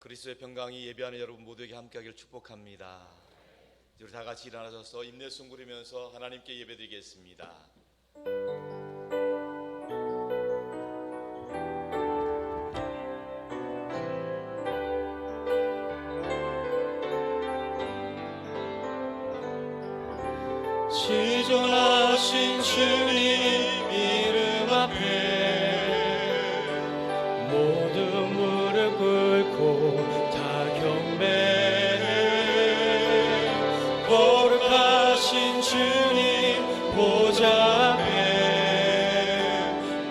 그리스도의 평강이 예배하는 여러분 모두에게 함께하기를 축복합니다. 우리 다 같이 일어나셔서 인내송 부르면서 하나님께 예배드리겠습니다. 지존하신 주님 이름 앞에 모든 무릎 꿇고 다 경배해. 거룩하신 주님 보좌 앞에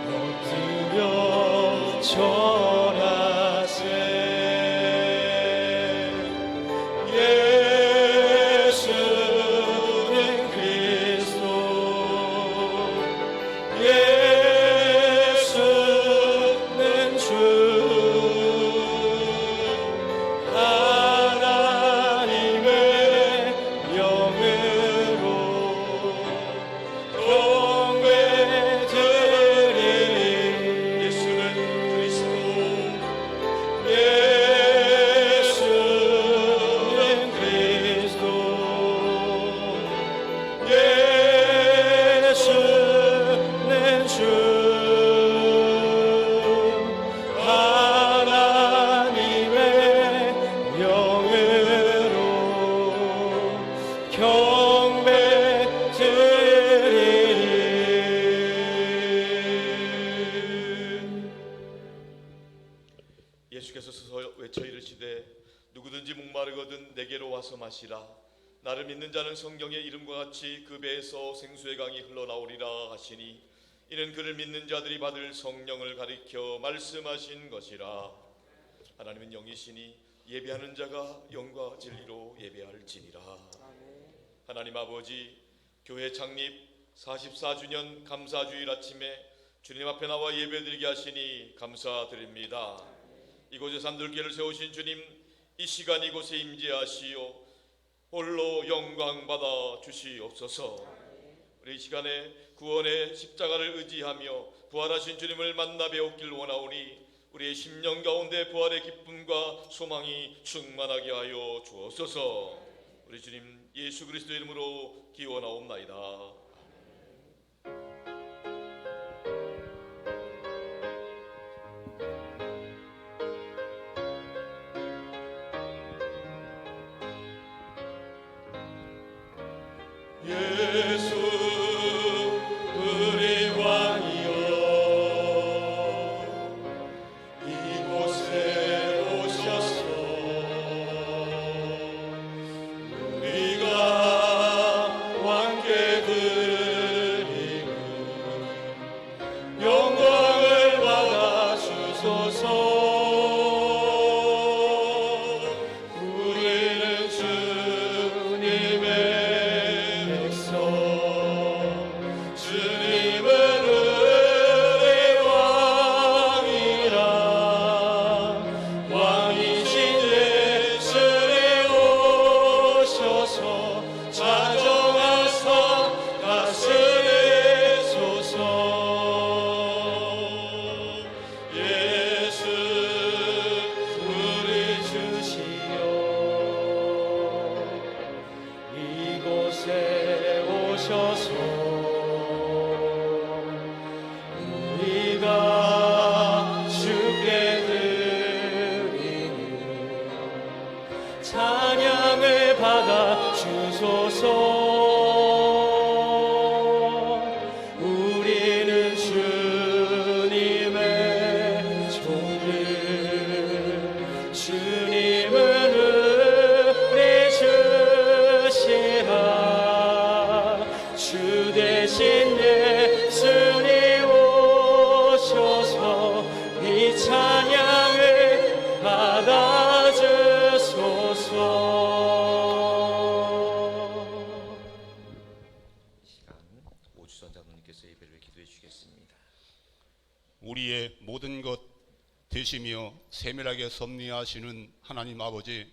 엎드려 절하세. 예수께서 서서 외쳐 이르시되 누구든지 목마르거든 내게로 와서 마시라. 나를 믿는 자는 성경의 이름과 같이 그 배에서 생수의 강이 흘러나오리라 하시니 이는 그를 믿는 자들이 받을 성령을 가리켜 말씀하신 것이라. 하나님은 영이시니 예배하는 자가 영과 진리로 예배할지니라. 하나님 아버지, 교회 창립 44주년 감사주일 아침에 주님 앞에 나와 예배드리게 하시니 감사드립니다. 이곳에 산들교회를 세우신 주님, 이 시간 이곳에 임재하시오 홀로 영광 받아 주시옵소서. 우리 이 시간에 구원의 십자가를 의지하며 부활하신 주님을 만나 배웠길 원하오니 우리의 심령 가운데 부활의 기쁨과 소망이 충만하게 하여 주옵소서. 우리 주님 예수 그리스도 이름으로 기원하옵나이다. 예수 우리 왕이여 이곳에 오셔서 우리가 왕께 드리는 영광을 받아 주소서. 우리는 주님의 이곳에 오셔서 우리가 주께 드리는 찬양을 받아 주소서. 우리는 주님의 종들 주님은 우리 주시라. 주 대신 예수님 오셔서 이 찬양을 받아 주소서. 이 시간 오주선 장로님께서 예배를 기도해 주시겠습니다. 우리의 모든 것 되시며 세밀하게 섭리하시는 하나님 아버지,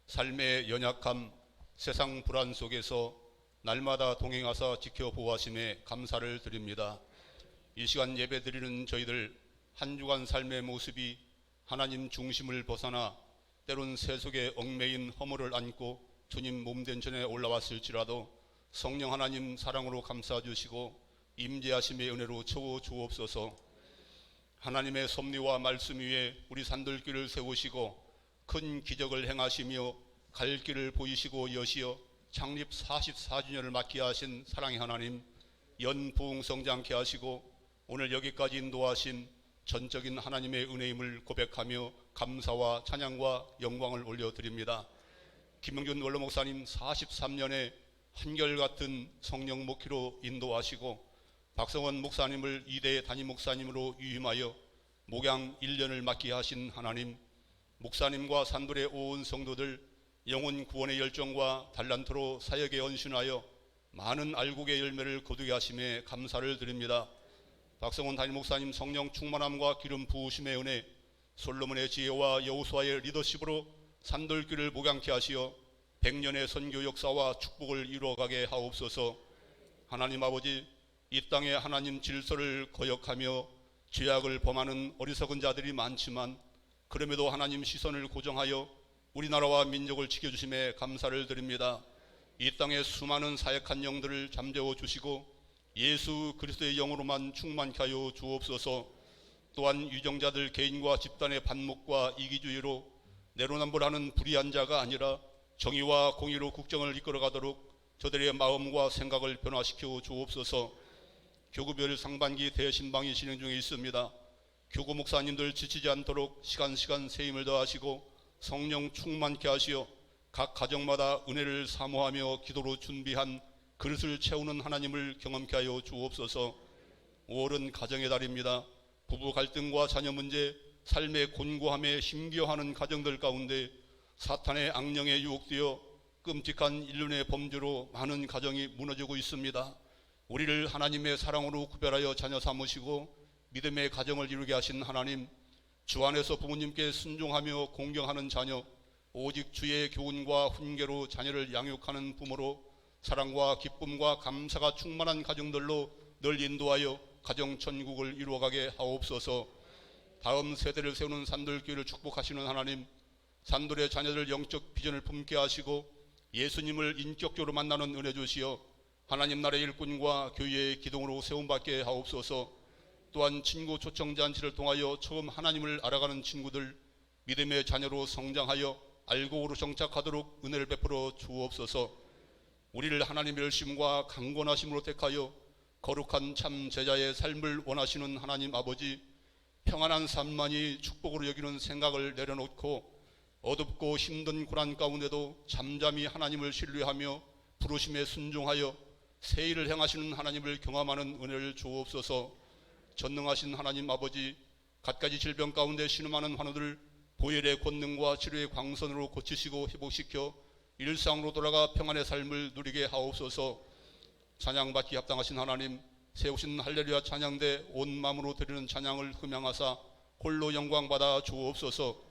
삶의 연약함, 세상 불안 속에서 날마다 동행하사 지켜보아심에 감사를 드립니다. 이 시간 예배드리는 저희들 한 주간 삶의 모습이 하나님 중심을 벗어나 때론 세속의 얽매인 허물을 안고 주님 몸된 전에 올라왔을지라도 성령 하나님 사랑으로 감싸주시고 임재하심의 은혜로 채워 주옵소서. 하나님의 섭리와 말씀 위에 우리 산들길을 세우시고 큰 기적을 행하시며 갈 길을 보이시고 여시어 창립 44주년을 맞게 하신 사랑의 하나님, 연부흥성장케 하시고 오늘 여기까지 인도하신 전적인 하나님의 은혜임을 고백하며 감사와 찬양과 영광을 올려드립니다. 김영준 원로 목사님 43년의 한결같은 성령 목회로 인도하시고 박성원 목사님을 2대 담임 목사님으로 위임하여 목양 1년을 맡게 하신 하나님, 목사님과 산돌의 온 성도들 영혼 구원의 열정과 달란트로 사역에 헌신하여 많은 알곡의 열매를 거두게 하심에 감사를 드립니다. 박성원 담임 목사님 성령 충만함과 기름 부으심의 은혜, 솔로몬의 지혜와 여호수아의 리더십으로 산돌길을 목양케 하시어 100년의 선교 역사와 축복을 이루어가게 하옵소서. 하나님 아버지, 이 땅에 하나님 질서를 거역하며 죄악을 범하는 어리석은 자들이 많지만 그럼에도 하나님 시선을 고정하여 우리나라와 민족을 지켜주심에 감사를 드립니다. 이 땅에 수많은 사역한 영들을 잠재워 주시고 예수 그리스도의 영으로만 충만케 하여 주옵소서. 또한 유정자들 개인과 집단의 반목과 이기주의로 내로남불하는 불의한 자가 아니라 정의와 공의로 국정을 이끌어가도록 저들의 마음과 생각을 변화시켜 주옵소서. 교구별 상반기 대신방이 진행 중에 있습니다. 교구 목사님들 지치지 않도록 시간 세임을 더하시고 성령 충만케 하시어 각 가정마다 은혜를 사모하며 기도로 준비한 그릇을 채우는 하나님을 경험케 하여 주옵소서. 5월은 가정의 달입니다. 부부 갈등과 자녀 문제, 삶의 곤고함에 힘겨워하는 가정들 가운데 사탄의 악령에 유혹되어 끔찍한 인륜의 범죄로 많은 가정이 무너지고 있습니다. 우리를 하나님의 사랑으로 구별하여 자녀 삼으시고 믿음의 가정을 이루게 하신 하나님, 주 안에서 부모님께 순종하며 공경하는 자녀, 오직 주의 교훈과 훈계로 자녀를 양육하는 부모로 사랑과 기쁨과 감사가 충만한 가정들로 늘 인도하여 가정 천국을 이루어가게 하옵소서. 다음 세대를 세우는 산돌교회를 축복하시는 하나님, 산돌의 자녀들 영적 비전을 품게 하시고 예수님을 인격적으로 만나는 은혜 주시어 하나님 나라의 일꾼과 교회의 기둥으로 세움받게 하옵소서. 또한 친구 초청잔치를 통하여 처음 하나님을 알아가는 친구들 믿음의 자녀로 성장하여 알곡으로 정착하도록 은혜를 베풀어 주옵소서. 우리를 하나님의 열심과 강건하심으로 택하여 거룩한 참 제자의 삶을 원하시는 하나님 아버지, 평안한 삶만이 축복으로 여기는 생각을 내려놓고 어둡고 힘든 고난 가운데도 잠잠히 하나님을 신뢰하며 부르심에 순종하여 새 일을 행하시는 하나님을 경험하는 은혜를 주옵소서. 전능하신 하나님 아버지, 갖가지 질병 가운데 신음하는 환우들 보혈의 권능과 치료의 광선으로 고치시고 회복시켜 일상으로 돌아가 평안의 삶을 누리게 하옵소서. 찬양받기 합당하신 하나님, 세우신 할렐루야 찬양대 온 마음으로 드리는 찬양을 흠양하사 홀로 영광받아 주옵소서.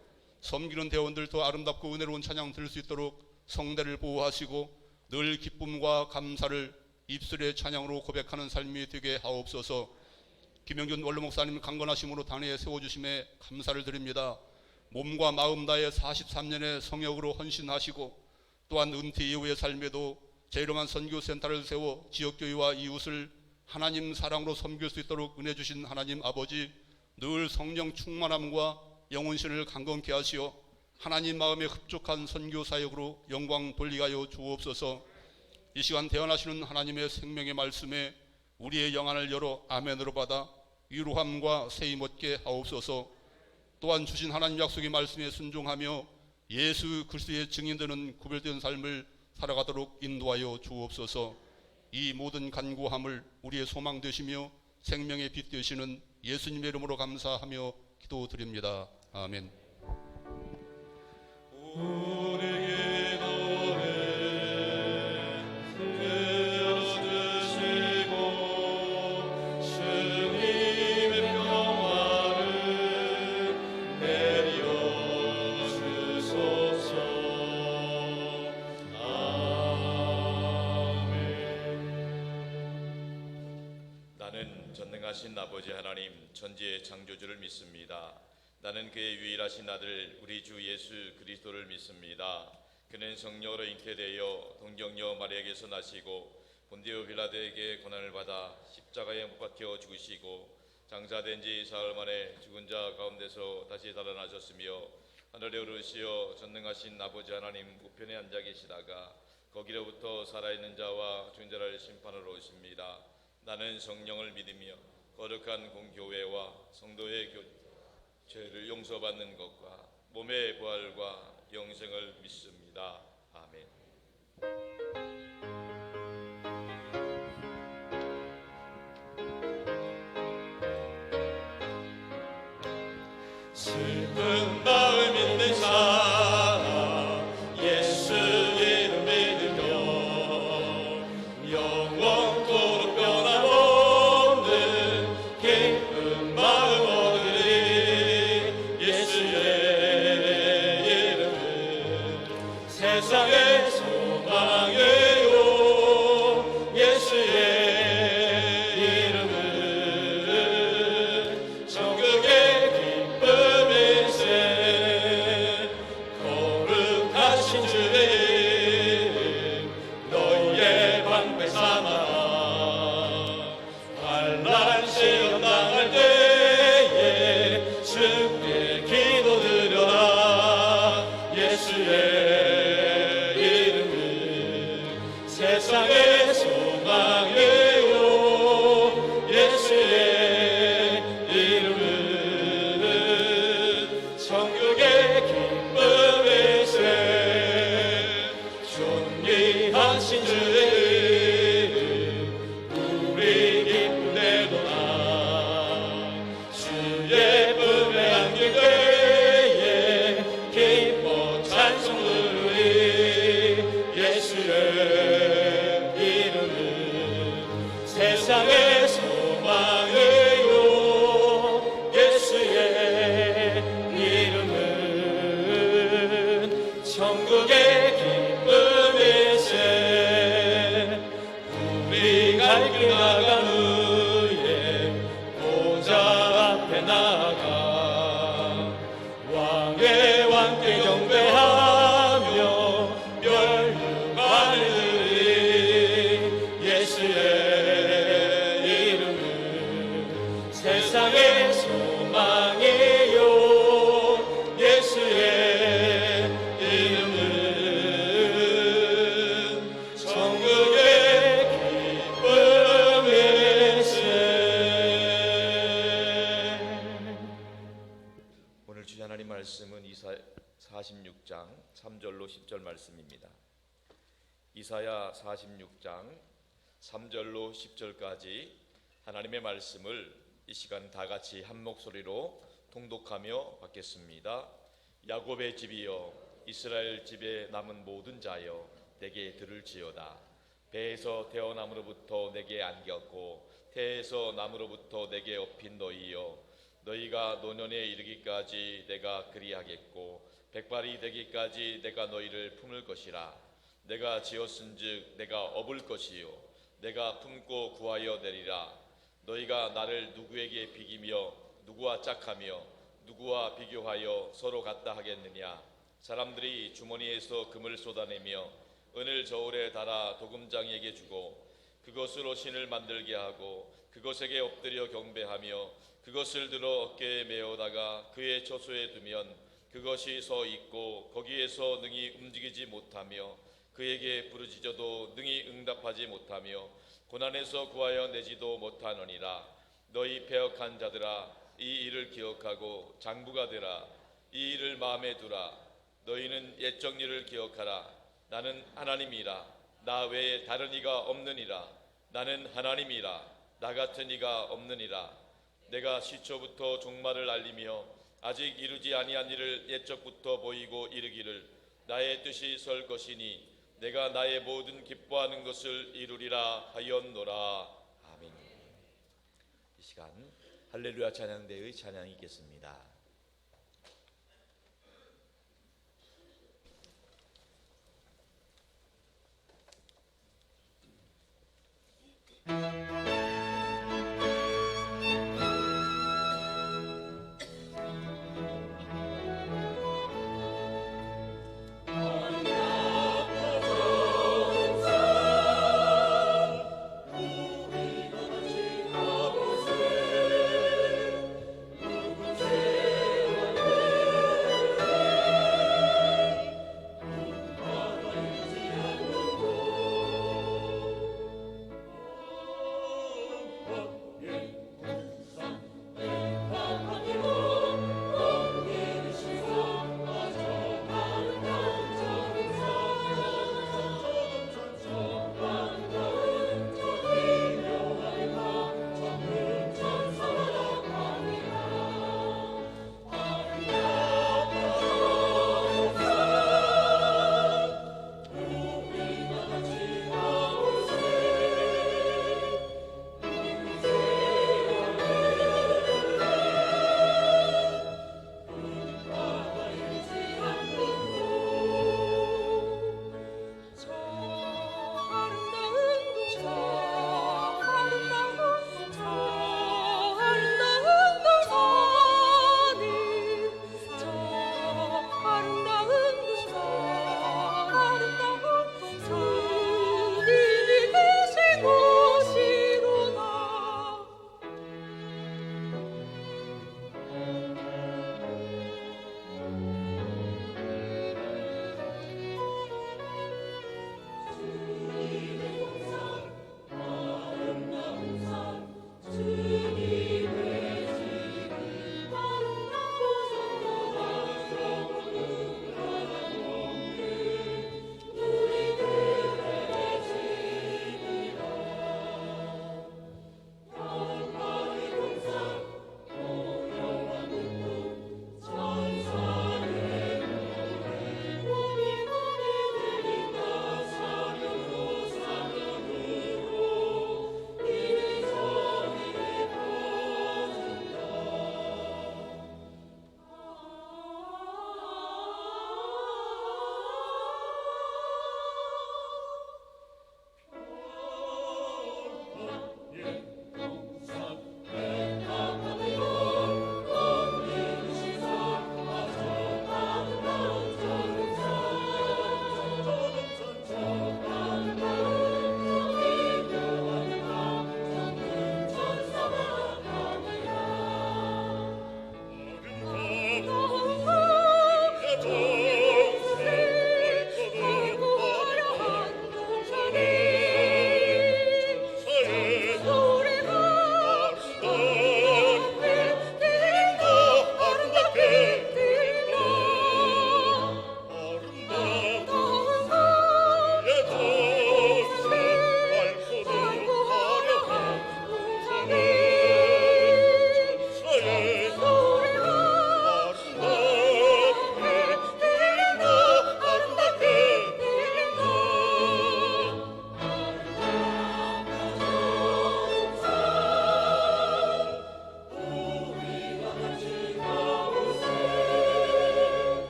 섬기는 대원들 더 아름답고 은혜로운 찬양 들을 수 있도록 성대를 보호하시고 늘 기쁨과 감사를 입술의 찬양으로 고백하는 삶이 되게 하옵소서. 김영준 원로 목사님 강건하심으로 단회에 세워주심에 감사를 드립니다. 몸과 마음 다해 43년의 성역으로 헌신하시고 또한 은퇴 이후의 삶에도 제일로만 선교센터를 세워 지역교회와 이웃을 하나님 사랑으로 섬길 수 있도록 은혜 주신 하나님 아버지, 늘 성령 충만함과 영혼신을 강건케 하시어 하나님 마음에 흡족한 선교 사역으로 영광 돌리게 하여 주옵소서. 이 시간 대언하시는 하나님의 생명의 말씀에 우리의 영안을 열어 아멘으로 받아 위로함과 세임 얻게 하옵소서. 또한 주신 하나님 약속의 말씀에 순종하며 예수 그리스도의 증인되는 구별된 삶을 살아가도록 인도하여 주옵소서. 이 모든 간구함을 우리의 소망 되시며 생명의 빛 되시는 예수님의 이름으로 감사하며 기도드립니다. 아멘. 우리의 노래 들어주시고 주님의 평화를 내려주소서. 아멘. 나는 전능하신 아버지 하나님, 천지의 창조주를 믿습니다. 나는 그의 유일하신 아들 우리 주 예수 그리스도를 믿습니다. 그는 성령으로 잉태되어 동정녀 마리아에게서 나시고 본디오 빌라도에게 고난을 받아 십자가에 못 박혀 죽으시고 장사된 지 사흘 만에 죽은 자 가운데서 다시 살아나셨으며 하늘에 오르시어 전능하신 아버지 하나님 우편에 앉아 계시다가 거기로부터 살아있는 자와 죽은 자를 심판하러 오십니다. 나는 성령을 믿으며 거룩한 공교회와 성도의 죄를 용서받는 것과 몸의 부활과 영생을 믿습니다. 아멘. 슬픈 마음 있는 사람 예수 이름 믿으며 영원토록 변함없는 기쁜 마음 얻으리. 예수의 이름은 세상의 소망이요 예수의 이름은 천국의 기쁨일세. 거룩하신 주의 이름 너희의 방패 삼아 환난 시험 당할 때에 주께 기도드려라. 예수의 이름은 세상의 소망이요 예수의 이름은 천국의 기쁨일세. 존귀하신 주의 이름 우리 기쁘대도다. 주의 품에 안길 때에 기뻐 찬송 부르리. 예수의 이름은 세상의 소망이요 예수의 이름은 천국의 기쁨일세. 우리 갈 길 나간 후에 보좌 앞에 나가 왕의 왕께 경배하며 멸류관을 드리. 예수의 이름은 세상의 소망이요 예수의 이름은 천국의 기쁨일세. 오늘 주의 하나님 말씀은 이사야 46장 3절로 10절 말씀입니다. 이사야 46장 3절로 10절까지 하나님의 말씀을 이 시간 다 같이 한 목소리로 통독하며 받겠습니다. 야곱의 집이여 이스라엘 집에 남은 모든 자여 내게 들을지어다. 배에서 태어남으로부터 내게 안겼고 태에서 남으로부터 내게 업힌 너희여 너희가 노년에 이르기까지 내가 그리하겠고 백발이 되기까지 내가 너희를 품을 것이라. 내가 지었은즉 내가 업을 것이요 내가 품고 구하여 내리라. 너희가 나를 누구에게 비기며 누구와 짝하며 누구와 비교하여 서로 같다 하겠느냐. 사람들이 주머니에서 금을 쏟아내며 은을 저울에 달아 도금장이에게 주고 그것으로 신을 만들게 하고 그것에게 엎드려 경배하며 그것을 들어 어깨에 메어다가 그의 처소에 두면 그것이 서 있고 거기에서 능히 움직이지 못하며 그에게 부르짖어도 능히 응답하지 못하며 고난에서 구하여 내지도 못하느니라. 너희 패역한 자들아 이 일을 기억하고 장부가 되라. 이 일을 마음에 두라. 너희는 옛적 일을 기억하라. 나는 하나님이라. 나 외에 다른 이가 없느니라. 나는 하나님이라. 나 같은 이가 없느니라. 내가 시초부터 종말을 알리며 아직 이루지 아니한 일을 옛적부터 보이고 이르기를 나의 뜻이 설 것이니 내가 나의 모든 기뻐하는 것을 이루리라 하였노라. 아멘. 이 시간 할렐루야 찬양대의 찬양이 있겠습니다.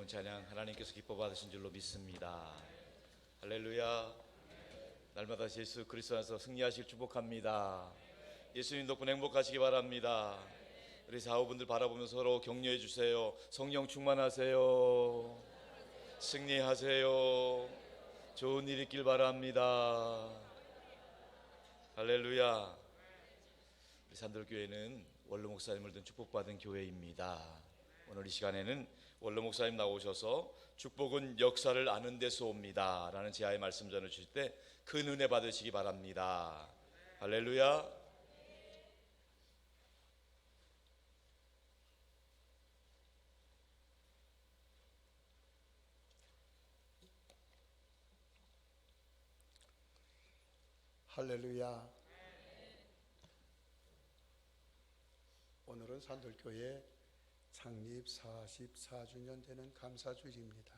아름다운 찬양 하나님께서 기뻐 받으신 줄로 믿습니다. 할렐루야. 날마다 예수 그리스도 안에서 승리하시길 축복합니다. 예수님 덕분에 행복하시기 바랍니다. 우리 사우분들 바라보면서 서로 격려해 주세요. 성령 충만하세요. 승리하세요. 좋은 일 있길 바랍니다. 할렐루야. 우리 산돌교회는 원로 목사님을 둔 축복받은 교회입니다. 오늘 이 시간에는 원로 목사님 나오셔서 축복은 역사를 아는 데서 옵니다 라는 제아의 말씀 전해주실 때 큰 은혜 받으시기 바랍니다. 할렐루야. 할렐루야. 오늘은 산돌교회 창립 44주년 되는 감사주일입니다.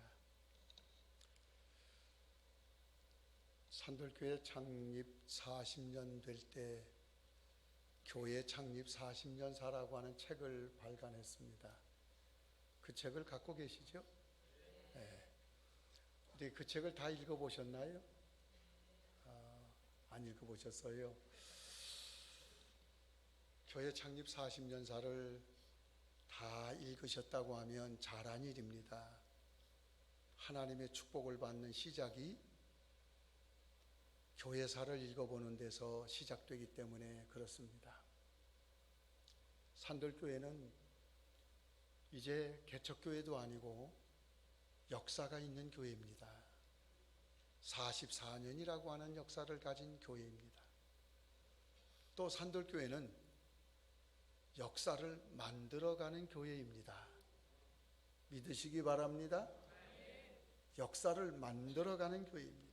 산돌교회 창립 40년 될 때 교회 창립 40년사라고 하는 책을 발간했습니다. 그 책을 갖고 계시죠? 네. 근데 그 책을 다 읽어보셨나요? 안 읽어보셨어요? 교회 창립 40년사를 다 읽으셨다고 하면 잘한 일입니다. 하나님의 축복을 받는 시작이 교회사를 읽어보는 데서 시작되기 때문에 그렇습니다. 산돌교회는 이제 개척교회도 아니고 역사가 있는 교회입니다. 44년이라고 하는 역사를 가진 교회입니다. 또 산돌교회는 역사를 만들어가는 교회입니다. 믿으시기 바랍니다. 역사를 만들어가는 교회입니다.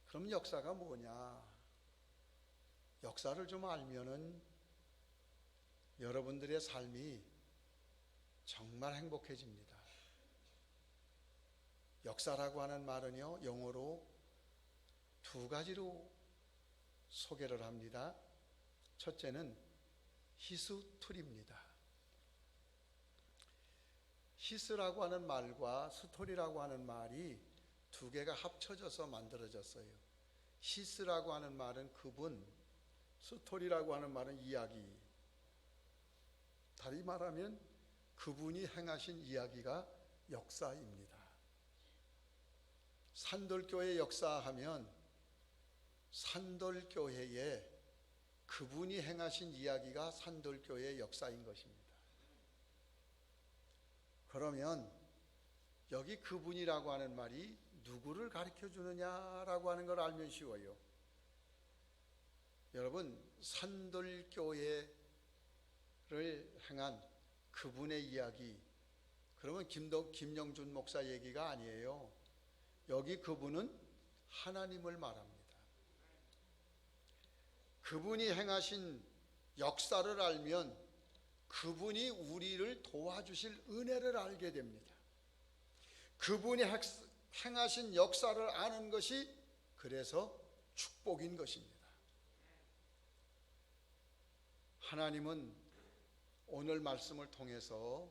그럼 역사가 뭐냐? 역사를 좀 알면은 여러분들의 삶이 정말 행복해집니다. 역사라고 하는 말은요, 영어로 두 가지로 소개를 합니다. 첫째는 히스토리입니다. 히스라고 하는 말과 스토리라고 하는 말이 두 개가 합쳐져서 만들어졌어요. 히스라고 하는 말은 그분, 스토리라고 하는 말은 이야기. 다시 말하면 그분이 행하신 이야기가 역사입니다. 산돌교회 역사하면 산돌교회에 그분이 행하신 이야기가 산돌교회의 역사인 것입니다. 그러면 여기 그분이라고 하는 말이 누구를 가르쳐 주느냐라고 하는 걸 알면 쉬워요. 여러분, 산돌교회를 행한 그분의 이야기, 그러면 김영준 목사 얘기가 아니에요. 여기 그분은 하나님을 말합니다. 그분이 행하신 역사를 알면 그분이 우리를 도와주실 은혜를 알게 됩니다. 그분이 행하신 역사를 아는 것이 그래서 축복인 것입니다. 하나님은 오늘 말씀을 통해서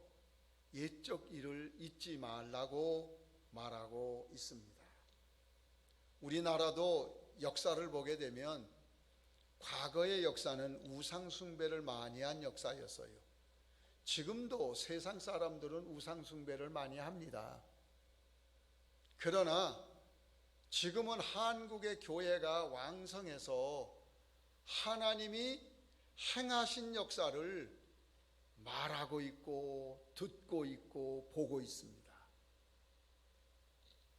옛적 일을 잊지 말라고 말하고 있습니다. 우리나라도 역사를 보게 되면 과거의 역사는 우상숭배를 많이 한 역사였어요. 지금도 세상 사람들은 우상숭배를 많이 합니다. 그러나 지금은 한국의 교회가 왕성해서 하나님이 행하신 역사를 말하고 있고 듣고 있고 보고 있습니다.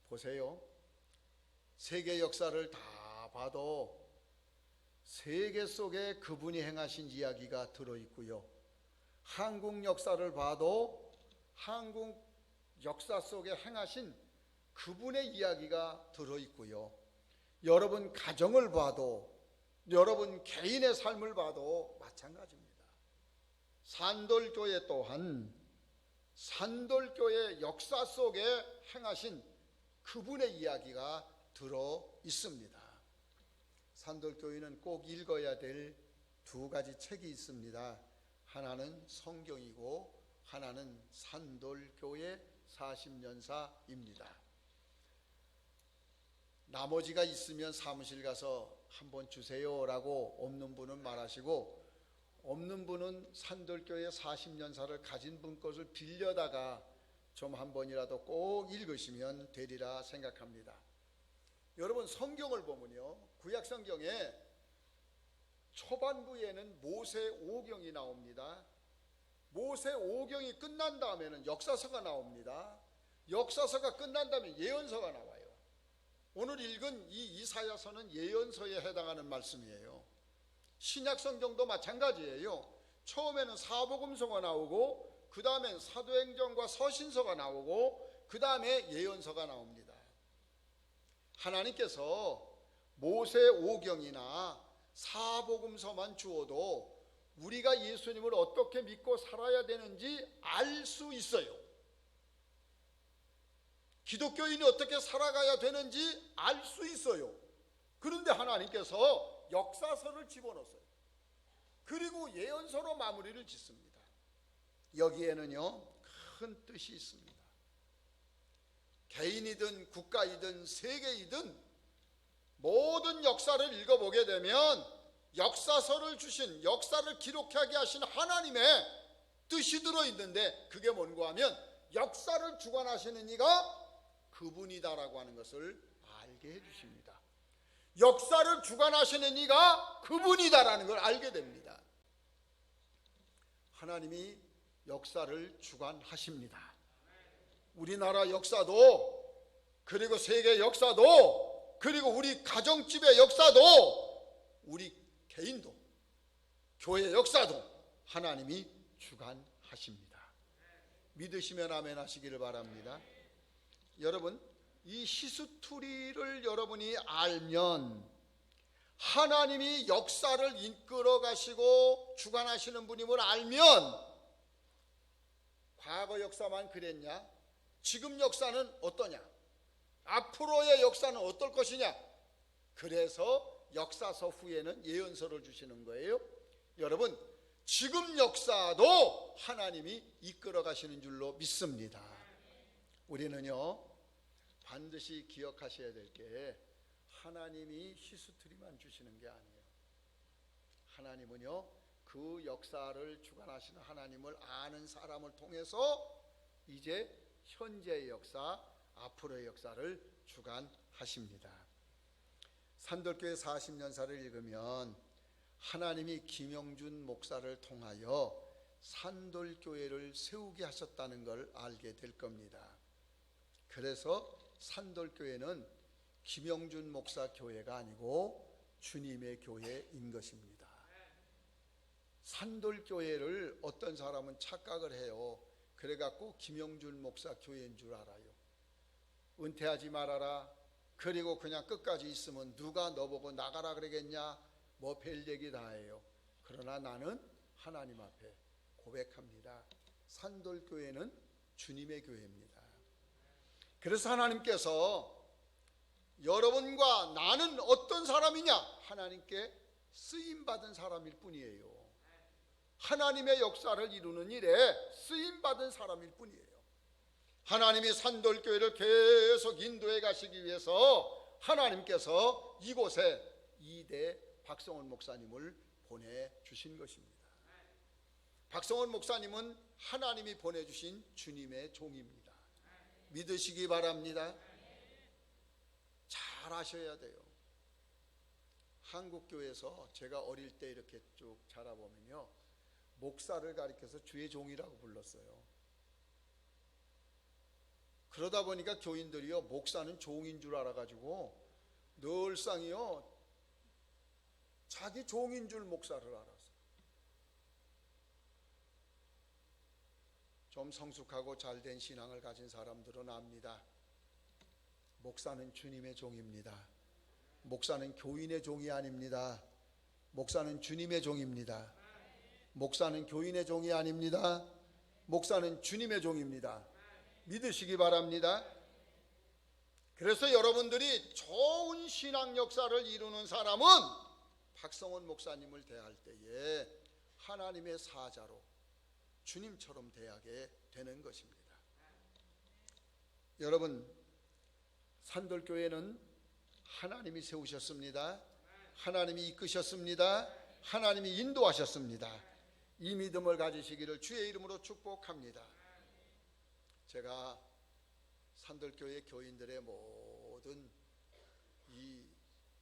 보세요. 세계 역사를 다 봐도 세계 속에 그분이 행하신 이야기가 들어있고요. 한국 역사를 봐도 한국 역사 속에 행하신 그분의 이야기가 들어있고요. 여러분 가정을 봐도, 여러분 개인의 삶을 봐도 마찬가지입니다. 산돌교회 또한 산돌교회 역사 속에 행하신 그분의 이야기가 들어 있습니다. 산돌교회는 꼭 읽어야 될 두 가지 책이 있습니다. 하나는 성경이고 하나는 산돌교회 40년사입니다. 나머지가 있으면 사무실 가서 한번 주세요라고 없는 분은 말하시고, 없는 분은 산돌교회 40년사를 가진 분 것을 빌려다가 좀 한 번이라도 꼭 읽으시면 되리라 생각합니다. 여러분, 성경을 보면요, 구약 성경에 초반부에는 모세 오경이 나옵니다. 모세 오경이 끝난 다음에는 역사서가 나옵니다. 역사서가 끝난 다음에 예언서가 나와요. 오늘 읽은 이 이사야서는 예언서에 해당하는 말씀이에요. 신약 성경도 마찬가지예요. 처음에는 사복음서가 나오고, 그 다음엔 사도행전과 서신서가 나오고, 그 다음에 예언서가 나옵니다. 하나님께서 모세 오경이나 사복음서만 주어도 우리가 예수님을 어떻게 믿고 살아야 되는지 알 수 있어요. 기독교인이 어떻게 살아가야 되는지 알 수 있어요. 그런데 하나님께서 역사서를 집어넣었어요. 그리고 예언서로 마무리를 짓습니다. 여기에는요, 큰 뜻이 있습니다. 개인이든 국가이든 세계이든 모든 역사를 읽어보게 되면 역사서를 주신, 역사를 기록하게 하신 하나님의 뜻이 들어있는데, 그게 뭔가 하면 역사를 주관하시는 이가 그분이다라고 하는 것을 알게 해주십니다. 역사를 주관하시는 이가 그분이다라는 걸 알게 됩니다. 하나님이 역사를 주관하십니다. 우리나라 역사도, 그리고 세계 역사도, 그리고 우리 가정집의 역사도, 우리 개인도, 교회 역사도 하나님이 주관하십니다. 믿으시면 아멘 하시기를 바랍니다. 여러분, 이 히스토리를 여러분이 알면, 하나님이 역사를 이끌어 가시고 주관하시는 분임을 알면, 과거 역사만 그랬냐? 지금 역사는 어떠냐? 앞으로의 역사는 어떨 것이냐? 그래서 역사서 후에는 예언서를 주시는 거예요. 여러분, 지금 역사도 하나님이 이끌어 가시는 줄로 믿습니다. 우리는요, 반드시 기억하셔야 될 게, 하나님이 히스토리만 주시는 게 아니에요. 하나님은요, 그 역사를 주관하시는 하나님을 아는 사람을 통해서 이제 현재의 역사, 앞으로의 역사를 주관하십니다. 산돌교회 40년사를 읽으면 하나님이 김영준 목사를 통하여 산돌교회를 세우게 하셨다는 걸 알게 될 겁니다. 그래서 산돌교회는 김영준 목사 교회가 아니고 주님의 교회인 것입니다. 산돌교회를 어떤 사람은 착각을 해요. 그래갖고 김영준 목사 교회인 줄 알아요. 은퇴하지 말아라, 그리고 그냥 끝까지 있으면 누가 너보고 나가라 그러겠냐, 뭐 별 얘기 다 해요. 그러나 나는 하나님 앞에 고백합니다. 산돌교회는 주님의 교회입니다. 그래서 하나님께서 여러분과 나는 어떤 사람이냐? 하나님께 쓰임받은 사람일 뿐이에요. 하나님의 역사를 이루는 일에 쓰임받은 사람일 뿐이에요. 하나님이 산돌교회를 계속 인도해 가시기 위해서 하나님께서 이곳에 2대 박성원 목사님을 보내주신 것입니다. 박성원 목사님은 하나님이 보내주신 주님의 종입니다. 믿으시기 바랍니다. 잘 아셔야 돼요. 한국교회에서 제가 어릴 때 이렇게 쭉 자라보면요, 목사를 가리켜서 주의 종이라고 불렀어요. 그러다 보니까 교인들이요, 목사는 종인 줄 알아가지고 늘상이요, 자기 종인 줄 목사를 알았어요. 좀 성숙하고 잘된 신앙을 가진 사람들은 압니다. 목사는 주님의 종입니다. 목사는 교인의 종이 아닙니다. 목사는 주님의 종입니다. 목사는 교인의 종이 아닙니다. 목사는 주님의 종입니다. 믿으시기 바랍니다. 그래서 여러분들이 좋은 신앙 역사를 이루는 사람은 박성원 목사님을 대할 때에 하나님의 사자로, 주님처럼 대하게 되는 것입니다. 여러분, 산돌교회는 하나님이 세우셨습니다. 하나님이 이끄셨습니다. 하나님이 인도하셨습니다. 이 믿음을 가지시기를 주의 이름으로 축복합니다. 제가 산돌교회 교인들의 모든 이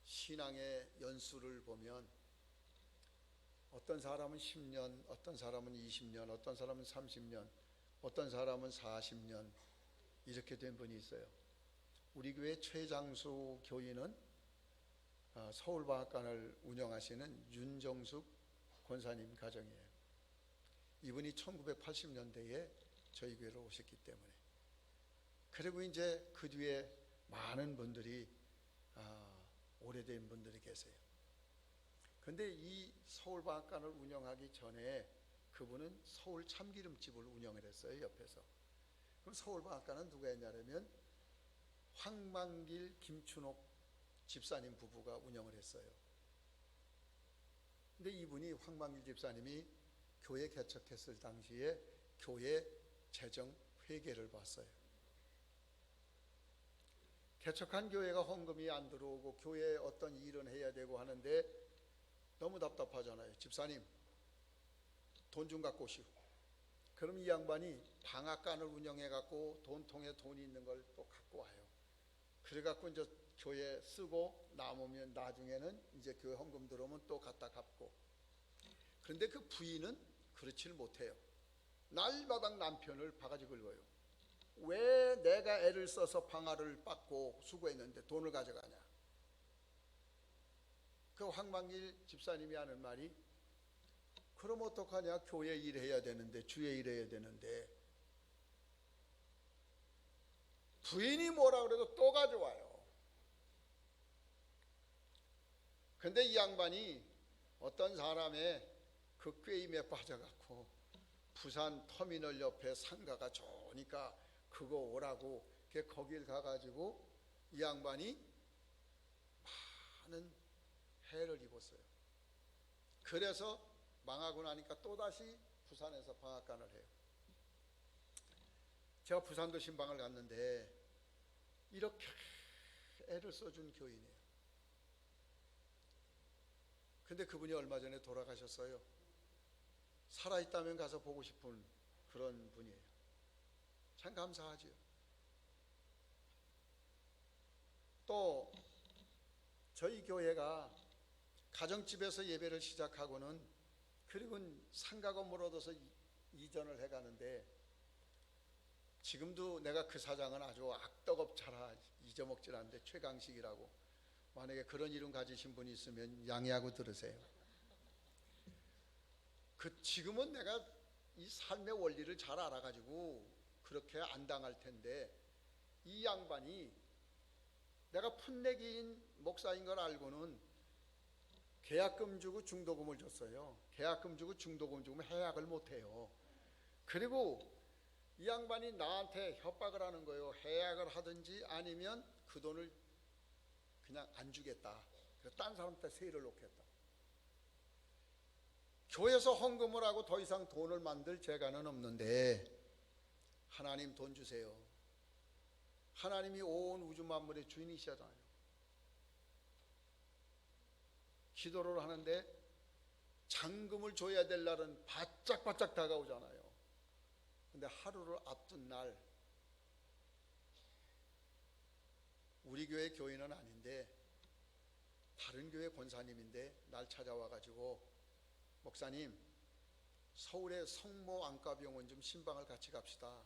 신앙의 연수를 보면 어떤 사람은 10년, 어떤 사람은 20년, 어떤 사람은 30년, 어떤 사람은 40년 이렇게 된 분이 있어요. 우리 교회 최장수 교인은 서울방학관을 운영하시는 윤정숙 권사님 가정이에요. 이분이 1980년대에 저희 교회로 오셨기 때문에. 그리고 이제 그 뒤에 많은 분들이 오래된 분들이 계세요. 근데 이 서울방학관을 운영하기 전에 그분은 서울 참기름집을 운영을 했어요, 옆에서. 그럼 서울방학관은 누가 했냐면 황만길, 김춘옥 집사님 부부가 운영을 했어요. 근데 이분이 황만길 집사님이 교회 개척했을 당시에 교회 재정 회계를 봤어요. 개척한 교회가 헌금이 안 들어오고 교회에 어떤 일은 해야 되고 하는데 너무 답답하잖아요. 집사님, 돈 좀 갖고 오시오. 그럼 이 양반이 방앗간을 운영해 갖고 돈통에 돈이 있는 걸 또 갖고 와요. 그래 갖고 이제 교회 쓰고 남으면 나중에는 이제 교회 헌금 들어오면 또 갖다 갚고. 그런데 그 부인은 그렇지를 못해요. 날마다 남편을 바가지 긁어요. 왜 내가 애를 써서 방아를 빻고 수고했는데 돈을 가져가냐. 그 황만길 집사님이 하는 말이, 그럼 어떡하냐, 교회 일해야 되는데, 주의 일해야 되는데. 부인이 뭐라 그래도 또 가져와요. 근데 이 양반이 어떤 사람의 그 꾀임에 빠져갖고 부산 터미널 옆에 상가가 좋으니까 그거 오라고 거길 가가지고 이 양반이 많은 해를 입었어요. 그래서 망하고 나니까 또다시 부산에서 방앗간을 해요. 제가 부산도 신방을 갔는데 이렇게 애를 써준 교인이에요. 근데 그분이 얼마 전에 돌아가셨어요. 살아있다면 가서 보고 싶은 그런 분이에요. 참 감사하지요. 또 저희 교회가 가정집에서 예배를 시작하고는 그리고 상가 건물 얻어서 이전을 해가는데, 지금도 내가 그 사장은 아주 악덕업자라 잊어먹질 않는데 최강식이라고, 만약에 그런 이름 가지신 분이 있으면 양해하고 들으세요. 지금은 내가 이 삶의 원리를 잘 알아가지고 그렇게 안 당할 텐데, 이 양반이 내가 풋내기인 목사인 걸 알고는 계약금 주고 중도금을 줬어요. 계약금 주고 중도금 주면 해약을 못해요. 그리고 이 양반이 나한테 협박을 하는 거예요. 해약을 하든지 아니면 그 돈을 그냥 안 주겠다. 그래서 딴 사람한테 세일을 놓겠다. 교회에서 헌금을 하고 더 이상 돈을 만들 재간은 없는데 하나님 돈 주세요. 하나님이 온 우주 만물의 주인이시잖아요. 기도를 하는데 잔금을 줘야 될 날은 바짝바짝 다가오잖아요. 근데 하루를 앞둔 날, 우리 교회 교인은 아닌데 다른 교회 권사님인데 날 찾아와가지고, 목사님, 서울의 성모 안과병원 좀 신방을 같이 갑시다.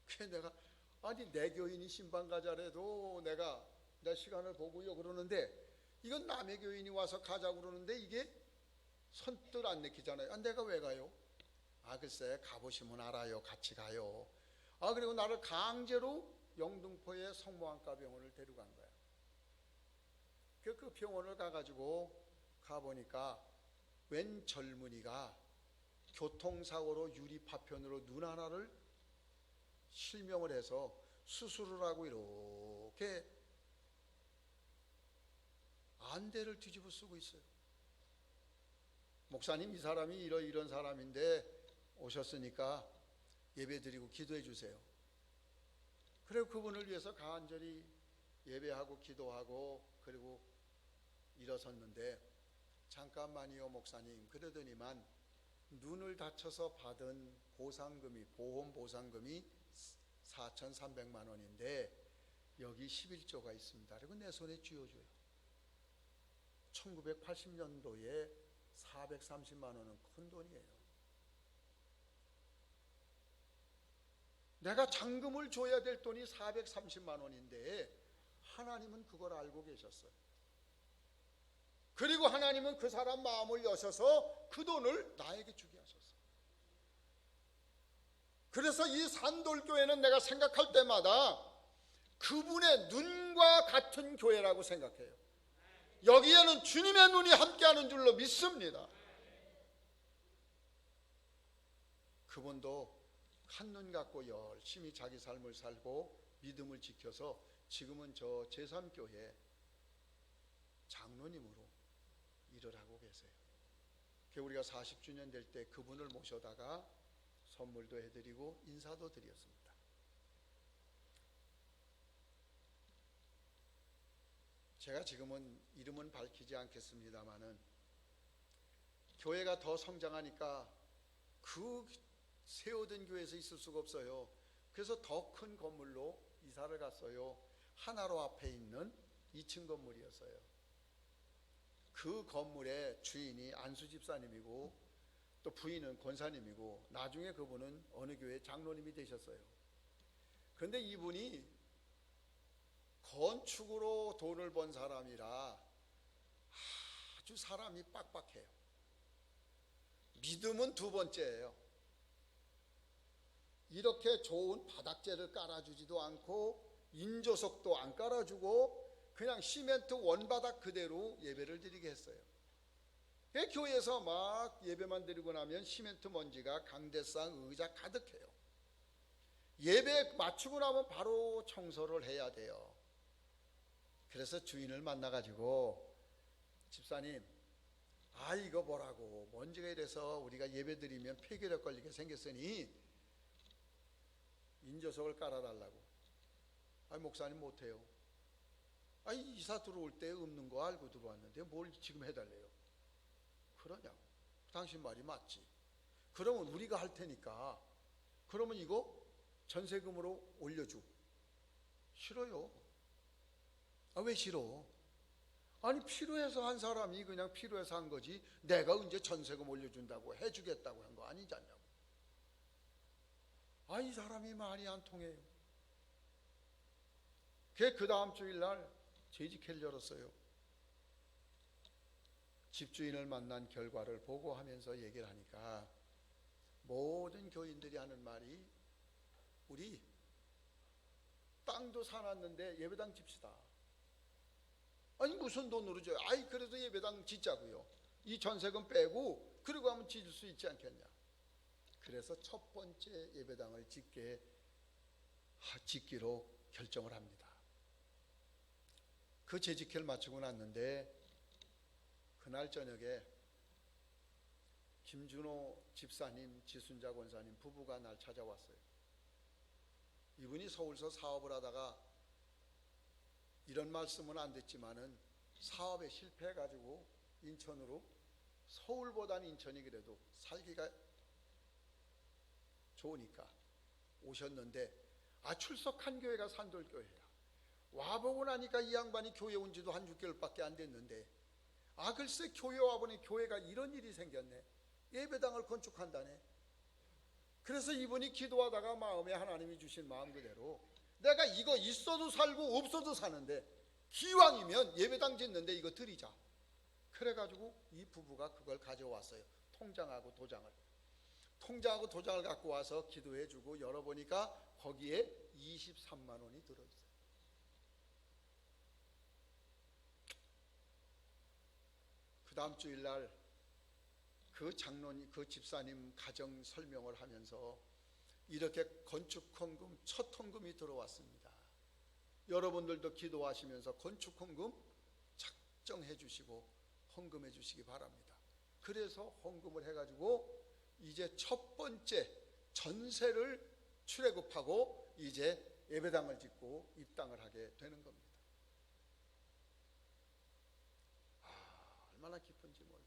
그래 내가, 아니 내 교인이 신방 가자래도 내가 내 시간을 보고요 그러는데, 이건 남의 교인이 와서 가자고 그러는데 이게 선뜻 안 내키잖아요. 내가 왜 가요? 글쎄 가보시면 알아요. 같이 가요. 그리고 나를 강제로 영등포의 성모안과병원을 데려간 거야. 그 병원을 가가지고 가보니까 웬 젊은이가 교통사고로 유리파편으로 눈 하나를 실명을 해서 수술을 하고 이렇게 안대를 뒤집어 쓰고 있어요. 목사님, 이 사람이 이런 사람인데 오셨으니까 예배 드리고 기도해 주세요. 그리고 그분을 위해서 간절히 예배하고 기도하고 그리고 일어섰는데, 잠깐만요 목사님, 그러더니만 눈을 다쳐서 받은 보상금이, 보험 보상금이 4,300만 원인데 여기 11조가 있습니다. 그리고 내 손에 쥐어줘요. 1980년도에 430만 원은 큰 돈이에요. 내가 잔금을 줘야 될 돈이 430만 원인데 하나님은 그걸 알고 계셨어요. 그리고 하나님은 그 사람 마음을 여셔서 그 돈을 나에게 주게 하셨어요. 그래서 이 산돌교회는 내가 생각할 때마다 그분의 눈과 같은 교회라고 생각해요. 여기에는 주님의 눈이 함께하는 줄로 믿습니다. 그분도 한눈 갖고 열심히 자기 삶을 살고 믿음을 지켜서 지금은 저 제3교회 장로님으로 일을 하고 계세요. 우리가 40주년 될 때 그분을 모셔다가 선물도 해드리고 인사도 드렸습니다. 제가 지금은 이름은 밝히지 않겠습니다마는 교회가 더 성장하니까 그 세워둔 교회에서 있을 수가 없어요. 그래서 더 큰 건물로 이사를 갔어요. 하나로 앞에 있는 2층 건물이었어요. 그 건물의 주인이 안수 집사님이고 또 부인은 권사님이고 나중에 그분은 어느 교회 장로님이 되셨어요. 그런데 이분이 건축으로 돈을 번 사람이라 아주 사람이 빡빡해요. 믿음은 두 번째예요. 이렇게 좋은 바닥재를 깔아주지도 않고 인조석도 안 깔아주고 그냥 시멘트 원바닥 그대로 예배를 드리게 했어요. 교회에서 막 예배만 드리고 나면 시멘트 먼지가 강대상 의자 가득해요. 예배 마치고 나면 바로 청소를 해야 돼요. 그래서 주인을 만나가지고 집사님, 이거 뭐라고 먼지가 이래서 우리가 예배 드리면 폐결핵 걸리게 생겼으니 인조석을 깔아달라고. 목사님 못해요. 이사 들어올 때 없는 거 알고 들어왔는데 뭘 지금 해달래요. 그러냐고. 당신 말이 맞지. 그러면 우리가 할 테니까 그러면 이거 전세금으로 올려줘. 싫어요. 왜 싫어? 필요해서 한 사람이 그냥 필요해서 한 거지 내가 언제 전세금 올려준다고 해주겠다고 한 거 아니지 않냐고. 이 사람이 말이 안 통해요. 그 다음 주일날 재직회를 열었어요. 집주인을 만난 결과를 보고하면서 얘기를 하니까 모든 교인들이 하는 말이 우리 땅도 사놨는데 예배당 집시다. 무슨 돈으로 줘요? 그래도 예배당 짓자고요. 이 전세금 빼고 그리고 하면 짓을 수 있지 않겠냐. 그래서 첫 번째 예배당을 짓기로 결정을 합니다. 그 재직회를 마치고 났는데 그날 저녁에 김준호 집사님, 지순자 권사님 부부가 날 찾아왔어요. 이분이 서울서 사업을 하다가 이런 말씀은 안 됐지만은 사업에 실패해가지고 인천으로, 서울보다는 인천이 그래도 살기가 좋으니까 오셨는데 출석한 교회가 산돌교회라. 와보고 나니까 이 양반이 교회 온 지도 한 6개월밖에 안 됐는데 글쎄 교회 와보니 교회가 이런 일이 생겼네. 예배당을 건축한다네. 그래서 이분이 기도하다가 마음에 하나님이 주신 마음 그대로 내가 이거 있어도 살고 없어도 사는데 기왕이면 예배당 짓는데 이거 드리자. 그래가지고 이 부부가 그걸 가져왔어요. 통장하고 도장을 갖고 와서 기도해주고 열어보니까 거기에 23만 원이 들어있어요. 그 다음 주일날 그 장로님, 그 집사님 가정 설명을 하면서 이렇게 건축헌금 첫 헌금이 들어왔습니다. 여러분들도 기도하시면서 건축헌금 작정해 주시고 헌금해 주시기 바랍니다. 그래서 헌금을 해가지고 이제 첫 번째 전세를 출애굽하고 이제 예배당을 짓고 입당을 하게 되는 겁니다. 얼마나 기쁜지 몰라요.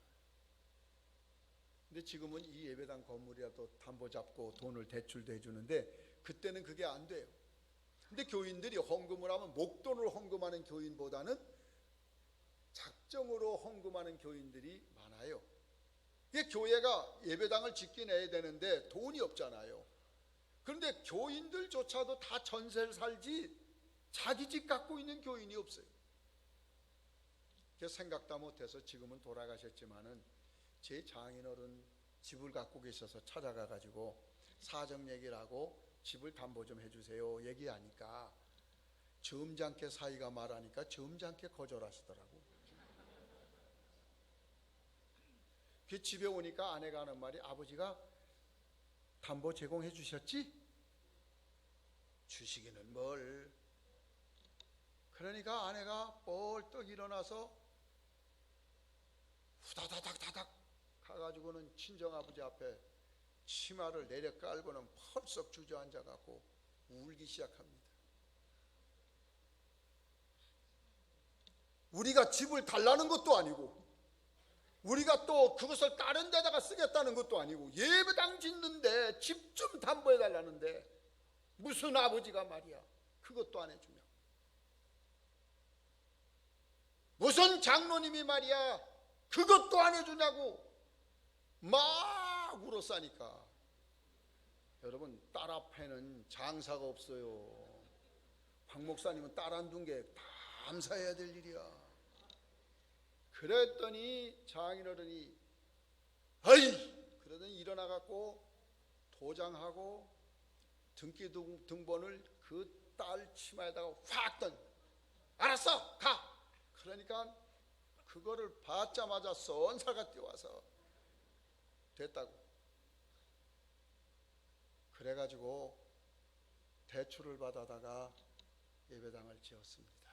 근데 지금은 이 예배당 건물이라도 담보 잡고 돈을 대출도 해주는데 그때는 그게 안 돼요. 근데 교인들이 헌금을 하면 목돈을 헌금하는 교인보다는 작정으로 헌금하는 교인들이 많아요. 이게 교회가 예배당을 짓긴 해야 되는데 돈이 없잖아요. 그런데 교인들조차도 다 전세를 살지 자기 집 갖고 있는 교인이 없어요. 그래서 생각도 못해서 지금은 돌아가셨지만은 제 장인어른 집을 갖고 계셔서 찾아가 가지고 사정 얘기를 하고 집을 담보 좀 해주세요 얘기하니까 점잖게 사이가 말하니까 점잖게 거절하시더라고. 그 집에 오니까 아내가 하는 말이 아버지가 담보 제공해 주셨지? 주시기는 뭘. 그러니까 아내가 벌떡 일어나서 후다다닥다닥 가가지고는 친정아버지 앞에 치마를 내려 깔고는 펄썩 주저앉아 갖고 울기 시작합니다. 우리가 집을 달라는 것도 아니고 우리가 또 그것을 다른 데다가 쓰겠다는 것도 아니고 예배당 짓는데 집 좀 담보해 달라는데 무슨 아버지가 말이야 그것도 안 해주냐. 무슨 장로님이 말이야 그것도 안 해주냐고 막 울었사니까. 여러분 딸 앞에는 장사가 없어요. 박 목사님은 딸 안 둔 게 감사해야 될 일이야. 그랬더니 장인어른이 어이 그러더니 일어나갖고 도장하고 등기 등본을 그 딸 치마에다가 확 던. 알았어 가. 그러니까 그거를 받자마자 쏜살가 뛰어와서 됐다고. 그래가지고 대출을 받아다가 예배당을 지었습니다.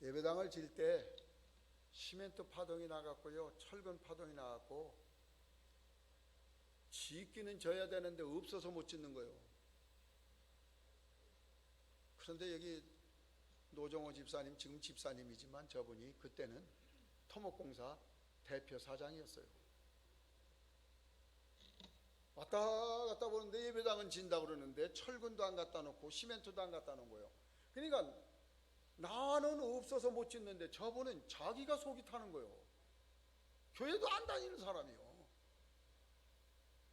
예배당을 질 때 시멘트 파동이 나갔고요, 철근 파동이 나갔고 짓기는 져야 되는데 없어서 못 짓는 거예요. 그런데 여기 노정호 집사님, 지금 집사님이지만 저분이 그때는 토목공사 대표 사장이었어요. 왔다 갔다 보는데 예배당은 진다 그러는데 철근도 안 갖다 놓고 시멘트도 안 갖다 놓은 거예요. 그러니까 나는 없어서 못 짓는데 저분은 자기가 속이 타는 거예요. 교회도 안 다니는 사람이요.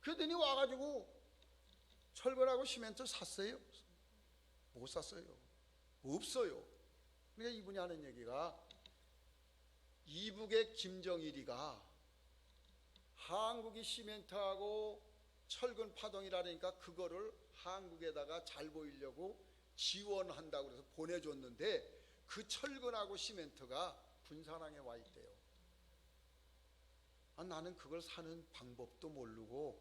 그러더니 와가지고 철근하고 시멘트 샀어요? 못 샀어요. 없어요. 그러니까 이분이 하는 얘기가 이북의 김정일이가 한국이 시멘트하고 철근 파동이라니까 그거를 한국에다가 잘 보이려고 지원한다고 그래서 보내줬는데 그 철근하고 시멘트가 군산항에 와 있대요. 나는 그걸 사는 방법도 모르고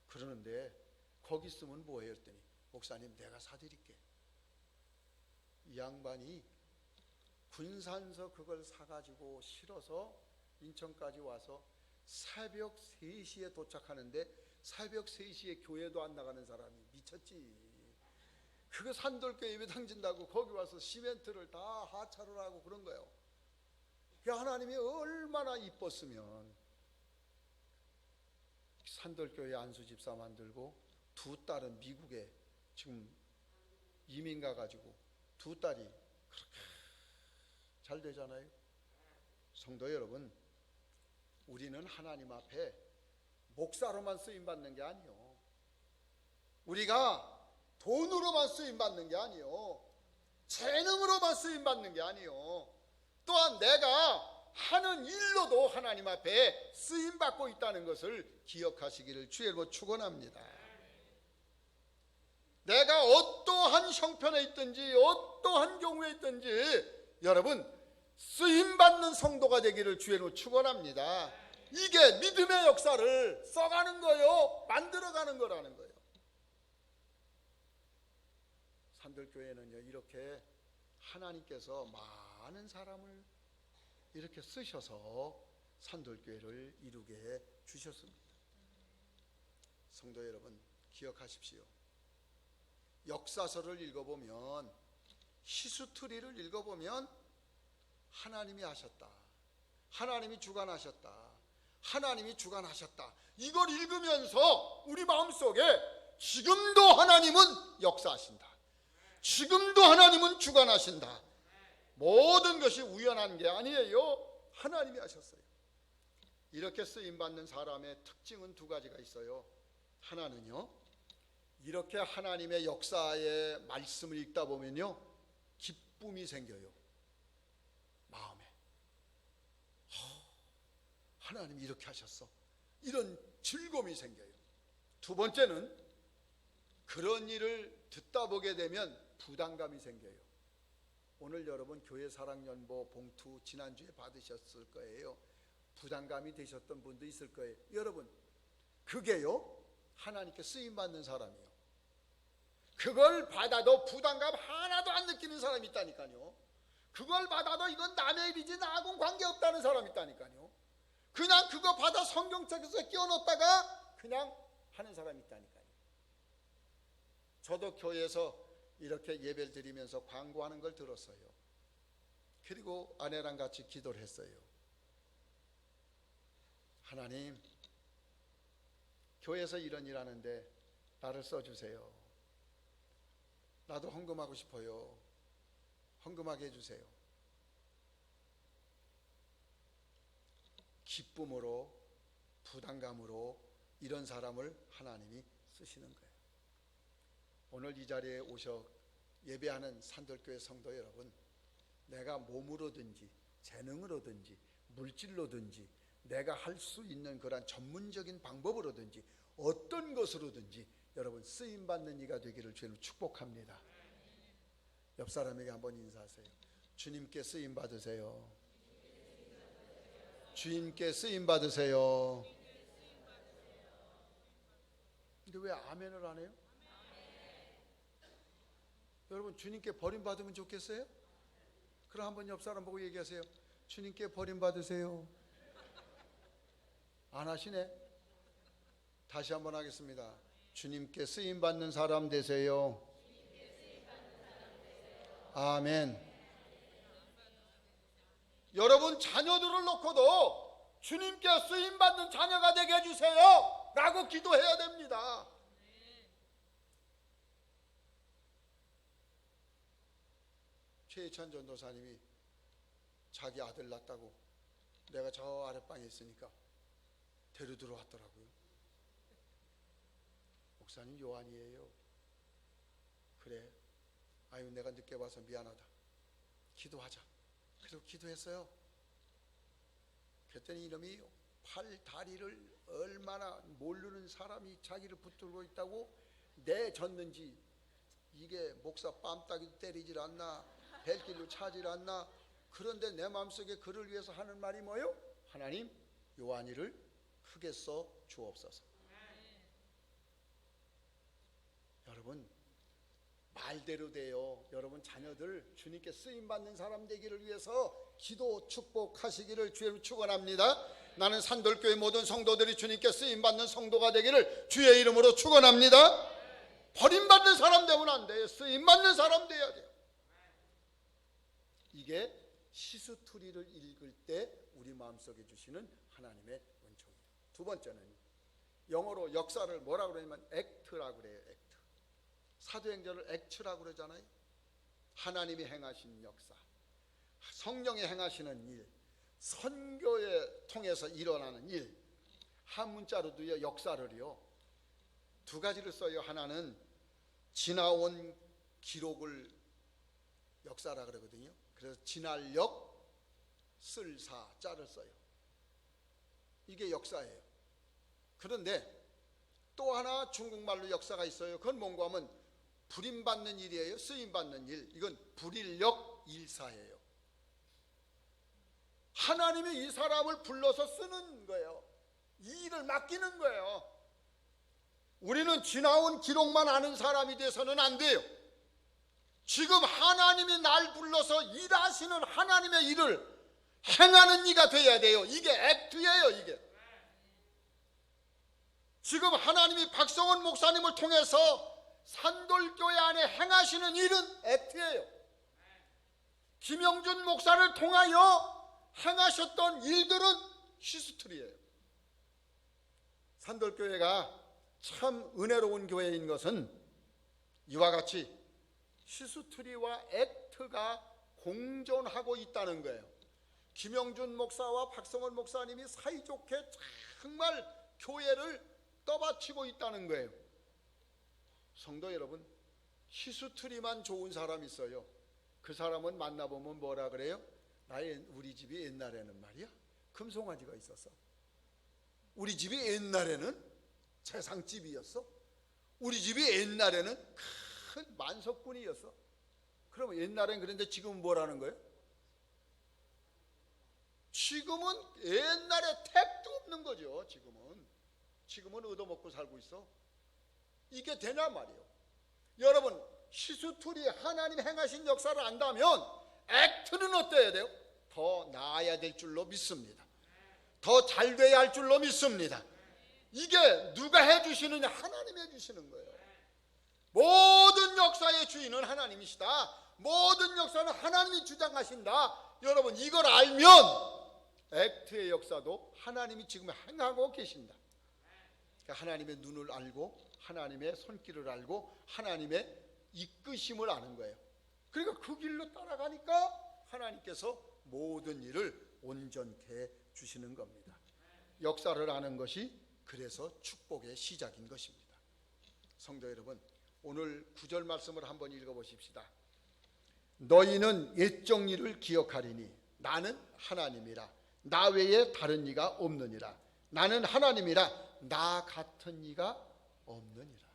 그러는데 거기 있으면 뭐해요? 했더니 목사님 내가 사드릴게. 이 양반이 군산서 그걸 사가지고 실어서 인천까지 와서 새벽 3시에 도착하는데 새벽 3시에 교회도 안 나가는 사람이 미쳤지. 그거 산돌교회 예배당 진다고 거기 와서 시멘트를 다 하차를 하고 그런 거예요. 하나님이 얼마나 이뻤으면 산돌교회 안수집사 만들고 두 딸은 미국에 지금 이민 가가지고 두 딸이 그렇게 잘 되잖아요. 성도 여러분, 우리는 하나님 앞에 목사로만 쓰임받는 게 아니요, 우리가 돈으로만 쓰임받는 게 아니요, 재능으로만 쓰임받는 게 아니요, 또한 내가 하는 일로도 하나님 앞에 쓰임받고 있다는 것을 기억하시기를 주의 이름으로 축원합니다. 내가 어떠한 형편에 있든지 어떠한 경우에 있든지 여러분 쓰임받는 성도가 되기를 주의 이름으로 축원합니다. 이게 믿음의 역사를 써가는 거요, 만들어가는 거라는 거예요. 산들교회는요 이렇게 하나님께서 많은 사람을 이렇게 쓰셔서 산돌교회를 이루게 해 주셨습니다. 성도 여러분, 기억하십시오. 역사서를 읽어보면, 히스토리를 읽어보면 하나님이 하셨다, 하나님이 주관하셨다, 하나님이 주관하셨다, 이걸 읽으면서 우리 마음속에 지금도 하나님은 역사하신다, 지금도 하나님은 주관하신다, 모든 것이 우연한 게 아니에요. 하나님이 하셨어요. 이렇게 쓰임받는 사람의 특징은 두 가지가 있어요. 하나는요, 이렇게 하나님의 역사의 말씀을 읽다 보면요, 기쁨이 생겨요. 마음에. 하나님이 이렇게 하셨어, 이런 즐거움이 생겨요. 두 번째는 그런 일을 듣다 보게 되면 부담감이 생겨요. 오늘 여러분 교회 사랑연보 봉투 지난주에 받으셨을 거예요. 부담감이 되셨던 분도 있을 거예요. 여러분, 그게요, 하나님께 쓰임받는 사람이요, 그걸 받아도 부담감 하나도 안 느끼는 사람이 있다니까요. 그걸 받아도 이건 남의 일이지 나하고는 관계없다는 사람이 있다니까요. 그냥 그거 받아 성경책에서 끼워넣었다가 그냥 하는 사람이 있다니까요. 저도 교회에서 이렇게 예배를 드리면서 광고하는 걸 들었어요. 그리고 아내랑 같이 기도를 했어요. 하나님, 교회에서 이런 일 하는데 나를 써주세요. 나도 헌금하고 싶어요. 헌금하게 해주세요. 기쁨으로, 부담감으로 이런 사람을 하나님이 쓰시는 거예요. 오늘 이 자리에 오셔 예배하는 산돌교회 성도 여러분, 내가 몸으로든지 재능으로든지 물질로든지 내가 할 수 있는 그런 전문적인 방법으로든지 어떤 것으로든지 여러분 쓰임받는 이가 되기를 주님 축복합니다. 옆 사람에게 한번 인사하세요. 주님께 쓰임 받으세요. 주님께 쓰임 받으세요. 근데 왜 아멘을 안 해요? 여러분, 주님께 버림받으면 좋겠어요? 그럼 한번 옆 사람 보고 얘기하세요. 주님께 버림받으세요. 안 하시네? 다시 한번 하겠습니다. 주님께 쓰임받는 사람 되세요. 아멘. 여러분, 자녀들을 놓고도 주님께 쓰임받는 자녀가 되게 해주세요 라고 기도해야 됩니다. 최희찬 전도사님이 자기 아들 낳았다고 내가 저 아랫방에 있으니까 데려 들어왔더라고요. 목사님, 요한이에요. 그래, 아유 내가 늦게 와서 미안하다, 기도하자. 그리고 기도했어요. 그랬더니 이놈이 팔 다리를 얼마나 모르는 사람이 자기를 붙들고 있다고 내줬는지, 이게 목사 뺨따기도 때리질 않나, 벨길로 차질 않나. 그런데 내 마음속에 그를 위해서 하는 말이 뭐예요? 하나님, 요한이를 크게 써 주옵소서. 여러분, 말대로 돼요. 여러분 자녀들 주님께 쓰임받는 사람 되기를 위해서 기도 축복하시기를 주님 축원합니다. 나는 산돌교회 모든 성도들이 주님께 쓰임받는 성도가 되기를 주의 이름으로 축원합니다. 버림받는 사람 되면 안 돼요. 쓰임받는 사람 돼야 돼요. 이게 히스토리를 읽을 때 우리 마음속에 주시는 하나님의 은총이에요. 두 번째는 영어로 역사를 뭐라고 그러냐면 액트라고 그래요. 액트. 사도행전을 액트라고 그러잖아요. 하나님이 행하신 역사, 성령이 행하시는 일, 선교에 통해서 일어나는 일. 한 문자로도요, 역사를요 두 가지를 써요. 하나는 지나온 기록을 역사라 그러거든요. 그래서 지날역 쓸사 자를 써요. 이게 역사예요. 그런데 또 하나 중국말로 역사가 있어요. 그건 뭔가 하면 불임받는 일이에요. 쓰임받는 일. 이건 불인력 일사예요. 하나님이 이 사람을 불러서 쓰는 거예요. 이 일을 맡기는 거예요. 우리는 지나온 기록만 아는 사람이 돼서는 안 돼요. 지금 하나님이 날 불러서 일하시는 하나님의 일을 행하는 이가 돼야 돼요. 이게 액트예요. 이게 지금 하나님이 박성원 목사님을 통해서 산돌교회 안에 행하시는 일은 액트예요. 김영준 목사를 통하여 행하셨던 일들은 히스토리예요. 산돌교회가 참 은혜로운 교회인 것은 이와 같이 히스토리와 액트가 공존하고 있다는 거예요. 김영준 목사와 박성원 목사님이 사이좋게 정말 교회를 떠받치고 있다는 거예요. 성도 여러분, 히스토리만 좋은 사람이 있어요. 그 사람은 만나보면 뭐라 그래요? 우리 집이 옛날에는 말이야 금송아지가 있었어. 우리 집이 옛날에는 재상집이었어. 우리 집이 옛날에는 큰 만석군이었어. 그러면 옛날엔 그런데 지금은 뭐라는 거예요? 지금은 옛날에 택도 없는 거죠. 지금은 얻어먹고 살고 있어. 이게 되냐 말이에요. 여러분, 히스토리 하나님 행하신 역사를 안다면 액트는 어때야 돼요? 더 나아야 될 줄로 믿습니다. 더 잘 돼야 할 줄로 믿습니다. 이게 누가 해주시느냐? 하나님이 해주시는 거예요. 모든 역사의 주인은 하나님이시다. 모든 역사는 하나님이 주장하신다. 여러분, 이걸 알면 액트의 역사도 하나님이 지금 행하고 계신다. 그러니까 하나님의 눈을 알고 하나님의 손길을 알고 하나님의 이끄심을 아는 거예요. 그러니까 그 길로 따라가니까 하나님께서 모든 일을 온전케 해 주시는 겁니다. 역사를 아는 것이 그래서 축복의 시작인 것입니다. 성도 여러분, 오늘 9절 말씀을 한번 읽어보십시다. 너희는 옛적 일을 기억하리니 나는 하나님이라. 나 외에 다른 이가 없느니라. 나는 하나님이라. 나 같은 이가 없느니라.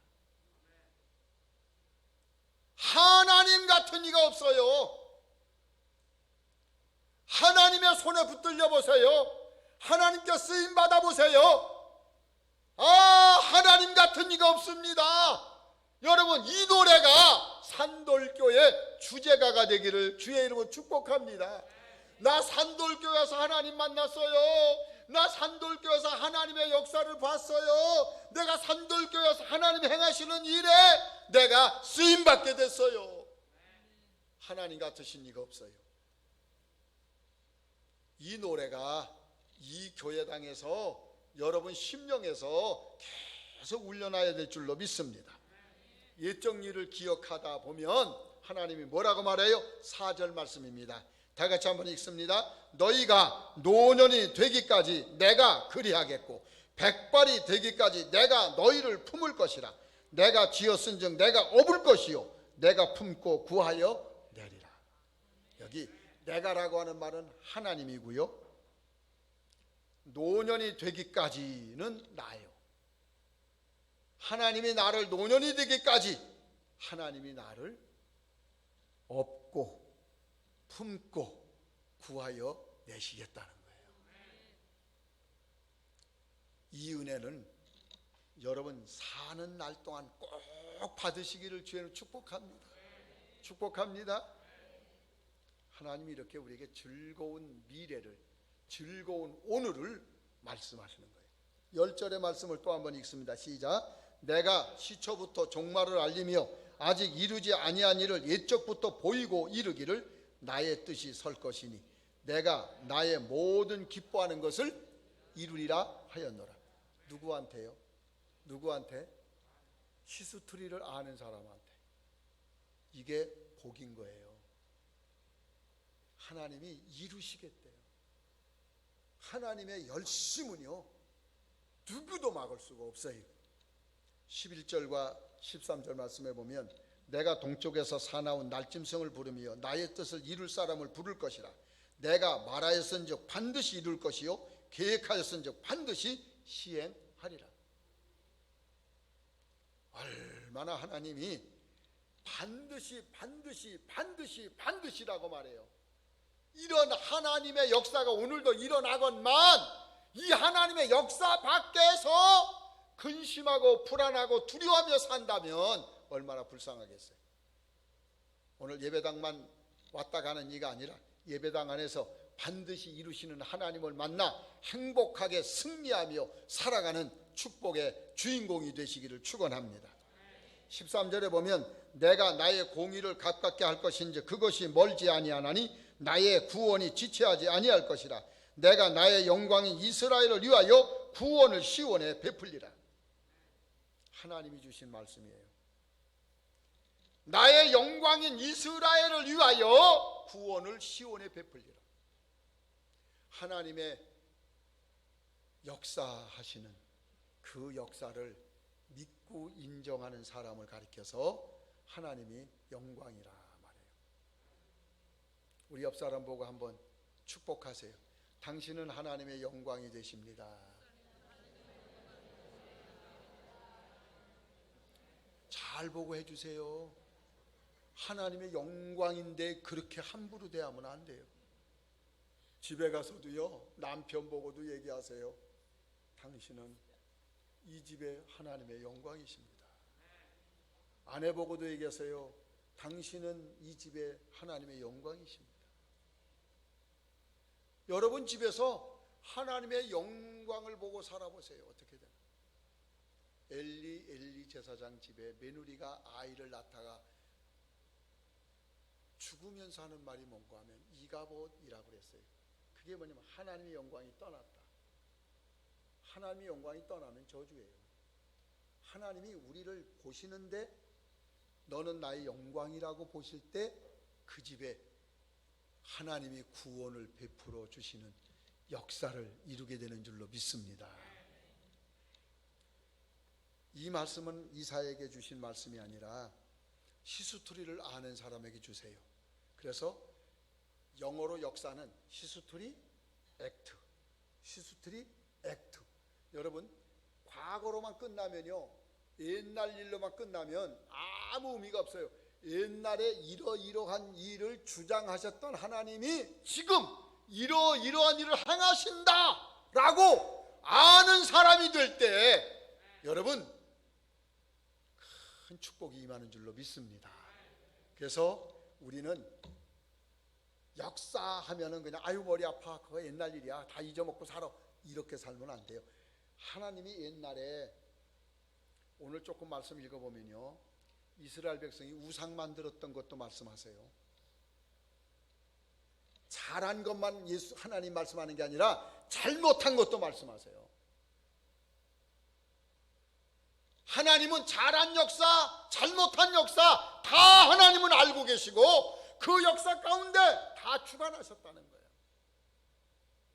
하나님 같은 이가 없어요. 하나님의 손에 붙들려 보세요. 하나님께 쓰임 받아 보세요. 하나님 같은 이가 없습니다. 여러분, 이 노래가 산돌교회 주제가가 되기를 주의 이름으로 축복합니다. 나 산돌교회에서 하나님 만났어요. 나 산돌교회에서 하나님의 역사를 봤어요. 내가 산돌교회에서 하나님 행하시는 일에 내가 쓰임받게 됐어요. 하나님 같으신 이가 없어요. 이 노래가 이 교회당에서 여러분 심령에서 계속 울려나야 될 줄로 믿습니다. 옛적 일을 기억하다 보면 하나님이 뭐라고 말해요? 4절 말씀입니다. 다 같이 한번 읽습니다. 너희가 노년이 되기까지 내가 그리하겠고 백발이 되기까지 내가 너희를 품을 것이라. 내가 지었은즉 내가 업을 것이요 내가 품고 구하여 내리라. 여기 내가라고 하는 말은 하나님이고요, 노년이 되기까지는 나예요. 하나님이 나를 노년이 되기까지 하나님이 나를 업고 품고 구하여 내시겠다는 거예요. 이 은혜는 여러분 사는 날 동안 꼭 받으시기를 주의 축복합니다. 축복합니다. 하나님이 이렇게 우리에게 즐거운 미래를, 즐거운 오늘을 말씀하시는 거예요. 10절의 말씀을 또 한번 읽습니다. 시작. 내가 시초부터 종말을 알리며 아직 이루지 아니한 일을 옛적부터 보이고 이르기를 나의 뜻이 설 것이니 내가 나의 모든 기뻐하는 것을 이루리라 하였노라. 누구한테요? 누구한테? 히스토리를 아는 사람한테. 이게 복인 거예요. 하나님이 이루시겠대요. 하나님의 열심은요 누구도 막을 수가 없어요. 11절과 13절 말씀해 보면 내가 동쪽에서 사나운 날짐승을 부르며 나의 뜻을 이룰 사람을 부를 것이라. 내가 말하였은즉 반드시 이룰 것이요 계획하였은즉 반드시 시행하리라. 얼마나 하나님이 반드시라고 말해요. 이런 하나님의 역사가 오늘도 일어나건만 이 하나님의 역사 밖에서 근심하고 불안하고 두려워하며 산다면 얼마나 불쌍하겠어요. 오늘 예배당만 왔다 가는 이가 아니라 예배당 안에서 반드시 이루시는 하나님을 만나 행복하게 승리하며 살아가는 축복의 주인공이 되시기를 축원합니다. 13절에 보면 내가 나의 공의를 가깝게 할 것인지 그것이 멀지 아니하나니 나의 구원이 지체하지 아니할 것이라. 내가 나의 영광인 이스라엘을 위하여 구원을 시온에 베풀리라. 하나님이 주신 말씀이에요. 나의 영광인 이스라엘을 위하여 구원을 시온에 베풀리라. 하나님의 역사하시는 그 역사를 믿고 인정하는 사람을 가리켜서 하나님이 영광이라 말해요. 우리 옆 사람 보고 한번 축복하세요. 당신은 하나님의 영광이 되십니다. 잘 보고 해주세요. 하나님의 영광인데 그렇게 함부로 대하면 안 돼요. 집에 가서도요, 남편 보고도 얘기하세요. 당신은 이 집에 하나님의 영광이십니다. 아내 보고도 얘기하세요. 당신은 이 집에 하나님의 영광이십니다. 여러분 집에서 하나님의 영광을 보고 살아보세요. 어떻게 되나? 엘리 제사장 집에 며느리가 아이를 낳다가 죽으면서 하는 말이 뭔가 하면 이가봇이라고 그랬어요. 그게 뭐냐면 하나님의 영광이 떠났다. 하나님의 영광이 떠나면 저주예요. 하나님이 우리를 보시는데 너는 나의 영광이라고 보실 때 그 집에 하나님이 구원을 베풀어 주시는 역사를 이루게 되는 줄로 믿습니다. 이 말씀은 이사야에게 주신 말씀이 아니라 히스토리를 아는 사람에게 주세요. 그래서 영어로 역사는 히스토리 액트, 히스토리 액트. 여러분 과거로만 끝나면요, 옛날 일로만 끝나면 아무 의미가 없어요. 옛날에 이러이러한 일을 주장하셨던 하나님이 지금 이러이러한 일을 행하신다 라고 아는 사람이 될 때 여러분 큰 축복이 임하는 줄로 믿습니다. 그래서 우리는 역사하면은 그냥 아유 머리 아파 그거 옛날 일이야 다 잊어먹고 살아 이렇게 살면 안 돼요. 하나님이 옛날에 오늘 조금 말씀 읽어보면요, 이스라엘 백성이 우상 만들었던 것도 말씀하세요. 잘한 것만 하나님 말씀하는 게 아니라 잘못한 것도 말씀하세요. 하나님은 잘한 역사, 잘못한 역사 다 하나님은 알고 계시고 그 역사 가운데 다 주관하셨다는 거예요.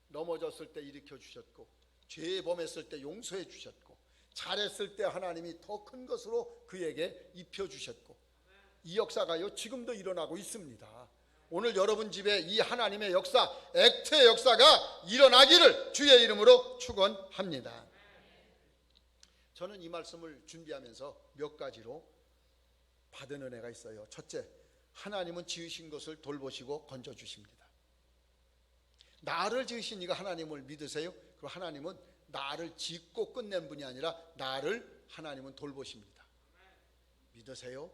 넘어졌을 때 일으켜 주셨고 죄 범했을 때 용서해 주셨고 잘했을 때 하나님이 더 큰 것으로 그에게 입혀주셨고 이 역사가요 지금도 일어나고 있습니다. 오늘 여러분 집에 이 하나님의 역사, 액트의 역사가 일어나기를 주의 이름으로 축원합니다. 저는 이 말씀을 준비하면서 몇 가지로 받은 은혜가 있어요. 첫째, 하나님은 지으신 것을 돌보시고 건져주십니다. 나를 지으신 이가 하나님을 믿으세요? 그럼 하나님은 나를 짓고 끝낸 분이 아니라 나를 하나님은 돌보십니다. 믿으세요?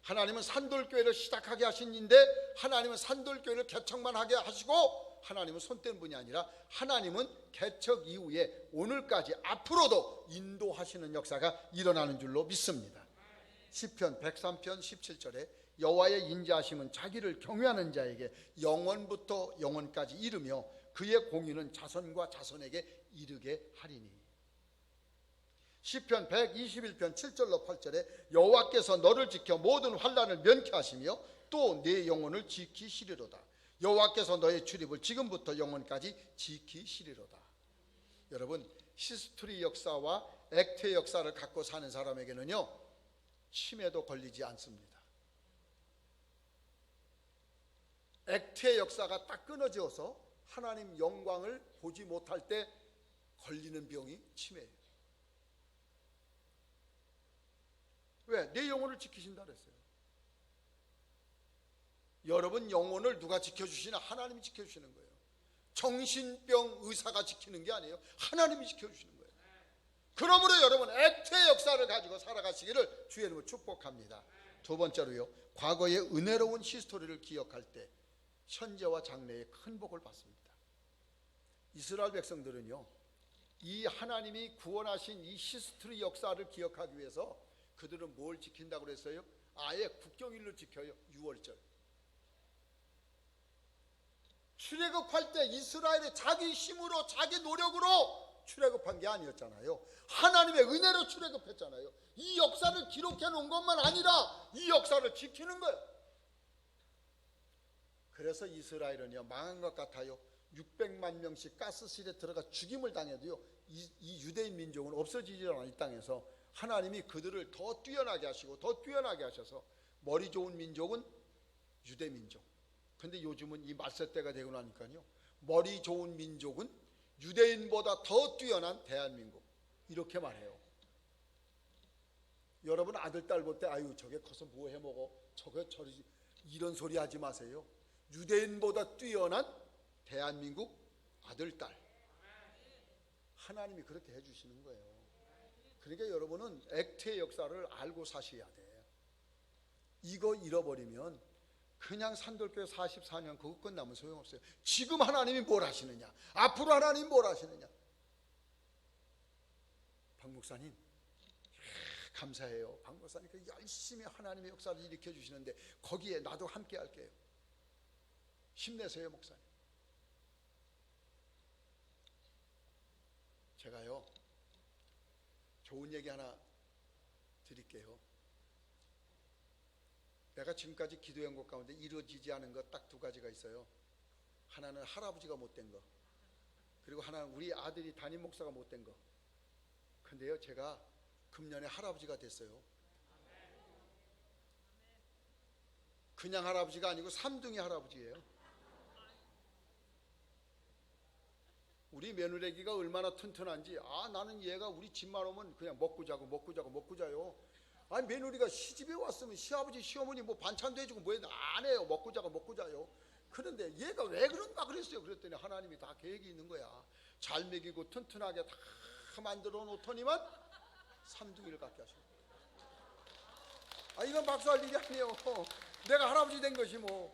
하나님은 산돌교회를 시작하게 하신 인데 하나님은 산돌교회를 개척만 하게 하시고 하나님은 손뗀 분이 아니라 하나님은 개척 이후에 오늘까지 앞으로도 인도하시는 역사가 일어나는 줄로 믿습니다. 시편 103편 17절에 여호와의 인자하심은 자기를 경외하는 자에게 영원부터 영원까지 이르며 그의 공의는 자손과 자손에게 이르게 하리니. 시편 121편 7절로 8절에 여호와께서 너를 지켜 모든 환난을 면케 하시며 또 내 영혼을 지키시리로다. 여호와께서 너의 출입을 지금부터 영원까지 지키시리로다. 여러분 히스토리 역사와 액트의 역사를 갖고 사는 사람에게는요 치매도 걸리지 않습니다. 액트의 역사가 딱 끊어져서 하나님 영광을 보지 못할 때 걸리는 병이 치매예요. 왜? 내 영혼을 지키신다 그랬어요. 여러분 영혼을 누가 지켜주시나? 하나님이 지켜주시는 거예요. 정신병 의사가 지키는 게 아니에요. 하나님이 지켜주시는 거예요. 그러므로 여러분 액트의 역사를 가지고 살아가시기를 주의 이름으로 축복합니다. 두 번째로요, 과거의 은혜로운 히스토리를 기억할 때 현재와 장래에 큰 복을 받습니다. 이스라엘 백성들은요, 이 하나님이 구원하신 이 히스토리 역사를 기억하기 위해서 그들은 뭘 지킨다고 그랬어요? 아예 국경일을 지켜요. 6월절. 출애굽할 때 이스라엘이 자기 힘으로 자기 노력으로 출애굽한 게 아니었잖아요. 하나님의 은혜로 출애굽했잖아요. 이 역사를 기록해 놓은 것만 아니라 이 역사를 지키는 거예요. 그래서 이스라엘은요, 망한 것 같아요. 600만 명씩 가스실에 들어가 죽임을 당해도요, 이 유대인 민족은 없어지지 않아. 이 땅에서 하나님이 그들을 더 뛰어나게 하시고 더 뛰어나게 하셔서 머리 좋은 민족은 유대 민족. 근데 요즘은 이 말세 때가 되고 나니까요, 머리 좋은 민족은 유대인보다 더 뛰어난 대한민국, 이렇게 말해요. 여러분 아들 딸 볼 때 아유 저게 커서 뭐 해먹어, 저게 저리, 이런 소리 하지 마세요. 유대인보다 뛰어난 대한민국 아들 딸, 하나님이 그렇게 해주시는 거예요. 그러니까 여러분은 액트의 역사를 알고 사셔야 돼. 이거 잃어버리면 그냥 산돌교회 44년 그거 끝나면 소용없어요. 지금 하나님이 뭘 하시느냐, 앞으로 하나님이 뭘 하시느냐. 박 목사님 감사해요. 박 목사님 열심히 하나님의 역사를 일으켜 주시는데 거기에 나도 함께 할게요. 힘내세요 목사님. 제가요 좋은 얘기 하나 드릴게요. 내가 지금까지 기도한 것 가운데 이루어지지 않은 것 딱 두 가지가 있어요. 하나는 할아버지가 못된 거, 그리고 하나는 우리 아들이 담임 목사가 못된 거. 근데요 제가 금년에 할아버지가 됐어요. 그냥 할아버지가 아니고 삼둥이 할아버지예요. 우리 며느리가 얼마나 튼튼한지, 나는 얘가 우리 집만 오면 그냥 먹고 자고 먹고 자고 먹고 자요. 아니 며느리가 시집에 왔으면 시아버지 시어머니 뭐 반찬도 해주고 뭐 안 해요. 먹고 자고 먹고 자요. 그런데 얘가 왜 그런가 그랬어요. 그랬더니 하나님이 다 계획이 있는 거야. 잘 먹이고 튼튼하게 다 만들어 놓더니만 삼둥이를 갖게 하시고. 이건 박수할 일이 아니에요. 내가 할아버지 된 것이 뭐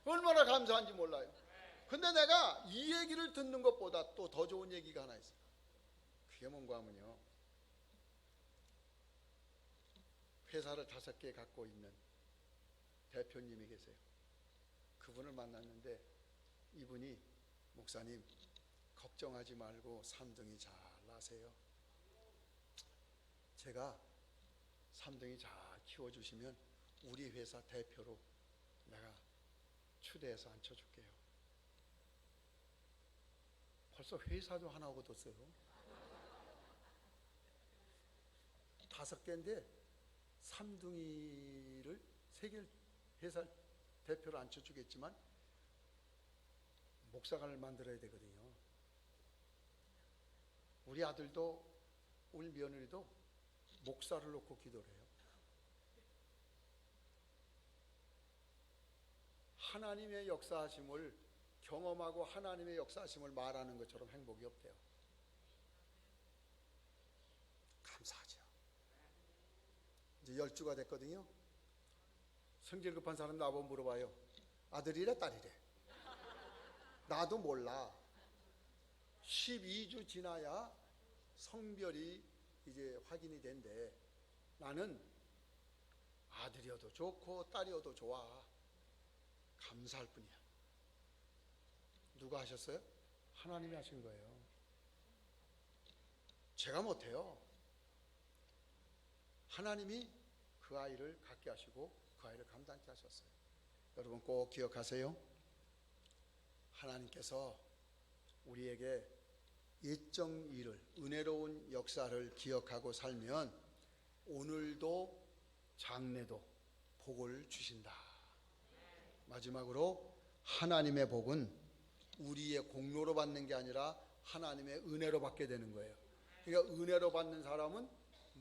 얼마나 감사한지 몰라요. 근데 내가 이 얘기를 듣는 것보다 또 더 좋은 얘기가 하나 있어요. 그게 뭔가 하면요, 회사를 5개 갖고 있는 대표님이 계세요. 그분을 만났는데 이분이 목사님 걱정하지 말고 삼둥이 잘 나세요. 제가 삼둥이 잘 키워주시면 우리 회사 대표로 내가 추대해서 앉혀줄게요. 벌써 회사도 하나 얻었어요. 5개인데 삼둥이를 3개 회사 대표로 앉혀주겠지만 목사관을 만들어야 되거든요. 우리 아들도 우리 며느리도 목사를 놓고 기도를 해요. 하나님의 역사하심을 경험하고 하나님의 역사하심을 말하는 것처럼 행복이 없대요. 감사하죠. 이제 10주가 됐거든요. 성질 급한 사람 나보고 물어봐요. 아들이래 딸이래? 나도 몰라. 12주 지나야 성별이 이제 확인이 된대. 나는 아들이어도 좋고 딸이어도 좋아. 감사할 뿐이야. 누가 하셨어요? 하나님이 하신 거예요. 제가 못해요. 하나님이 그 아이를 갖게 하시고 그 아이를 감당케 하셨어요. 여러분 꼭 기억하세요. 하나님께서 우리에게 예정 일을, 은혜로운 역사를 기억하고 살면 오늘도 장래도 복을 주신다. 마지막으로 하나님의 복은 우리의 공로로 받는 게 아니라 하나님의 은혜로 받게 되는 거예요. 그러니까 은혜로 받는 사람은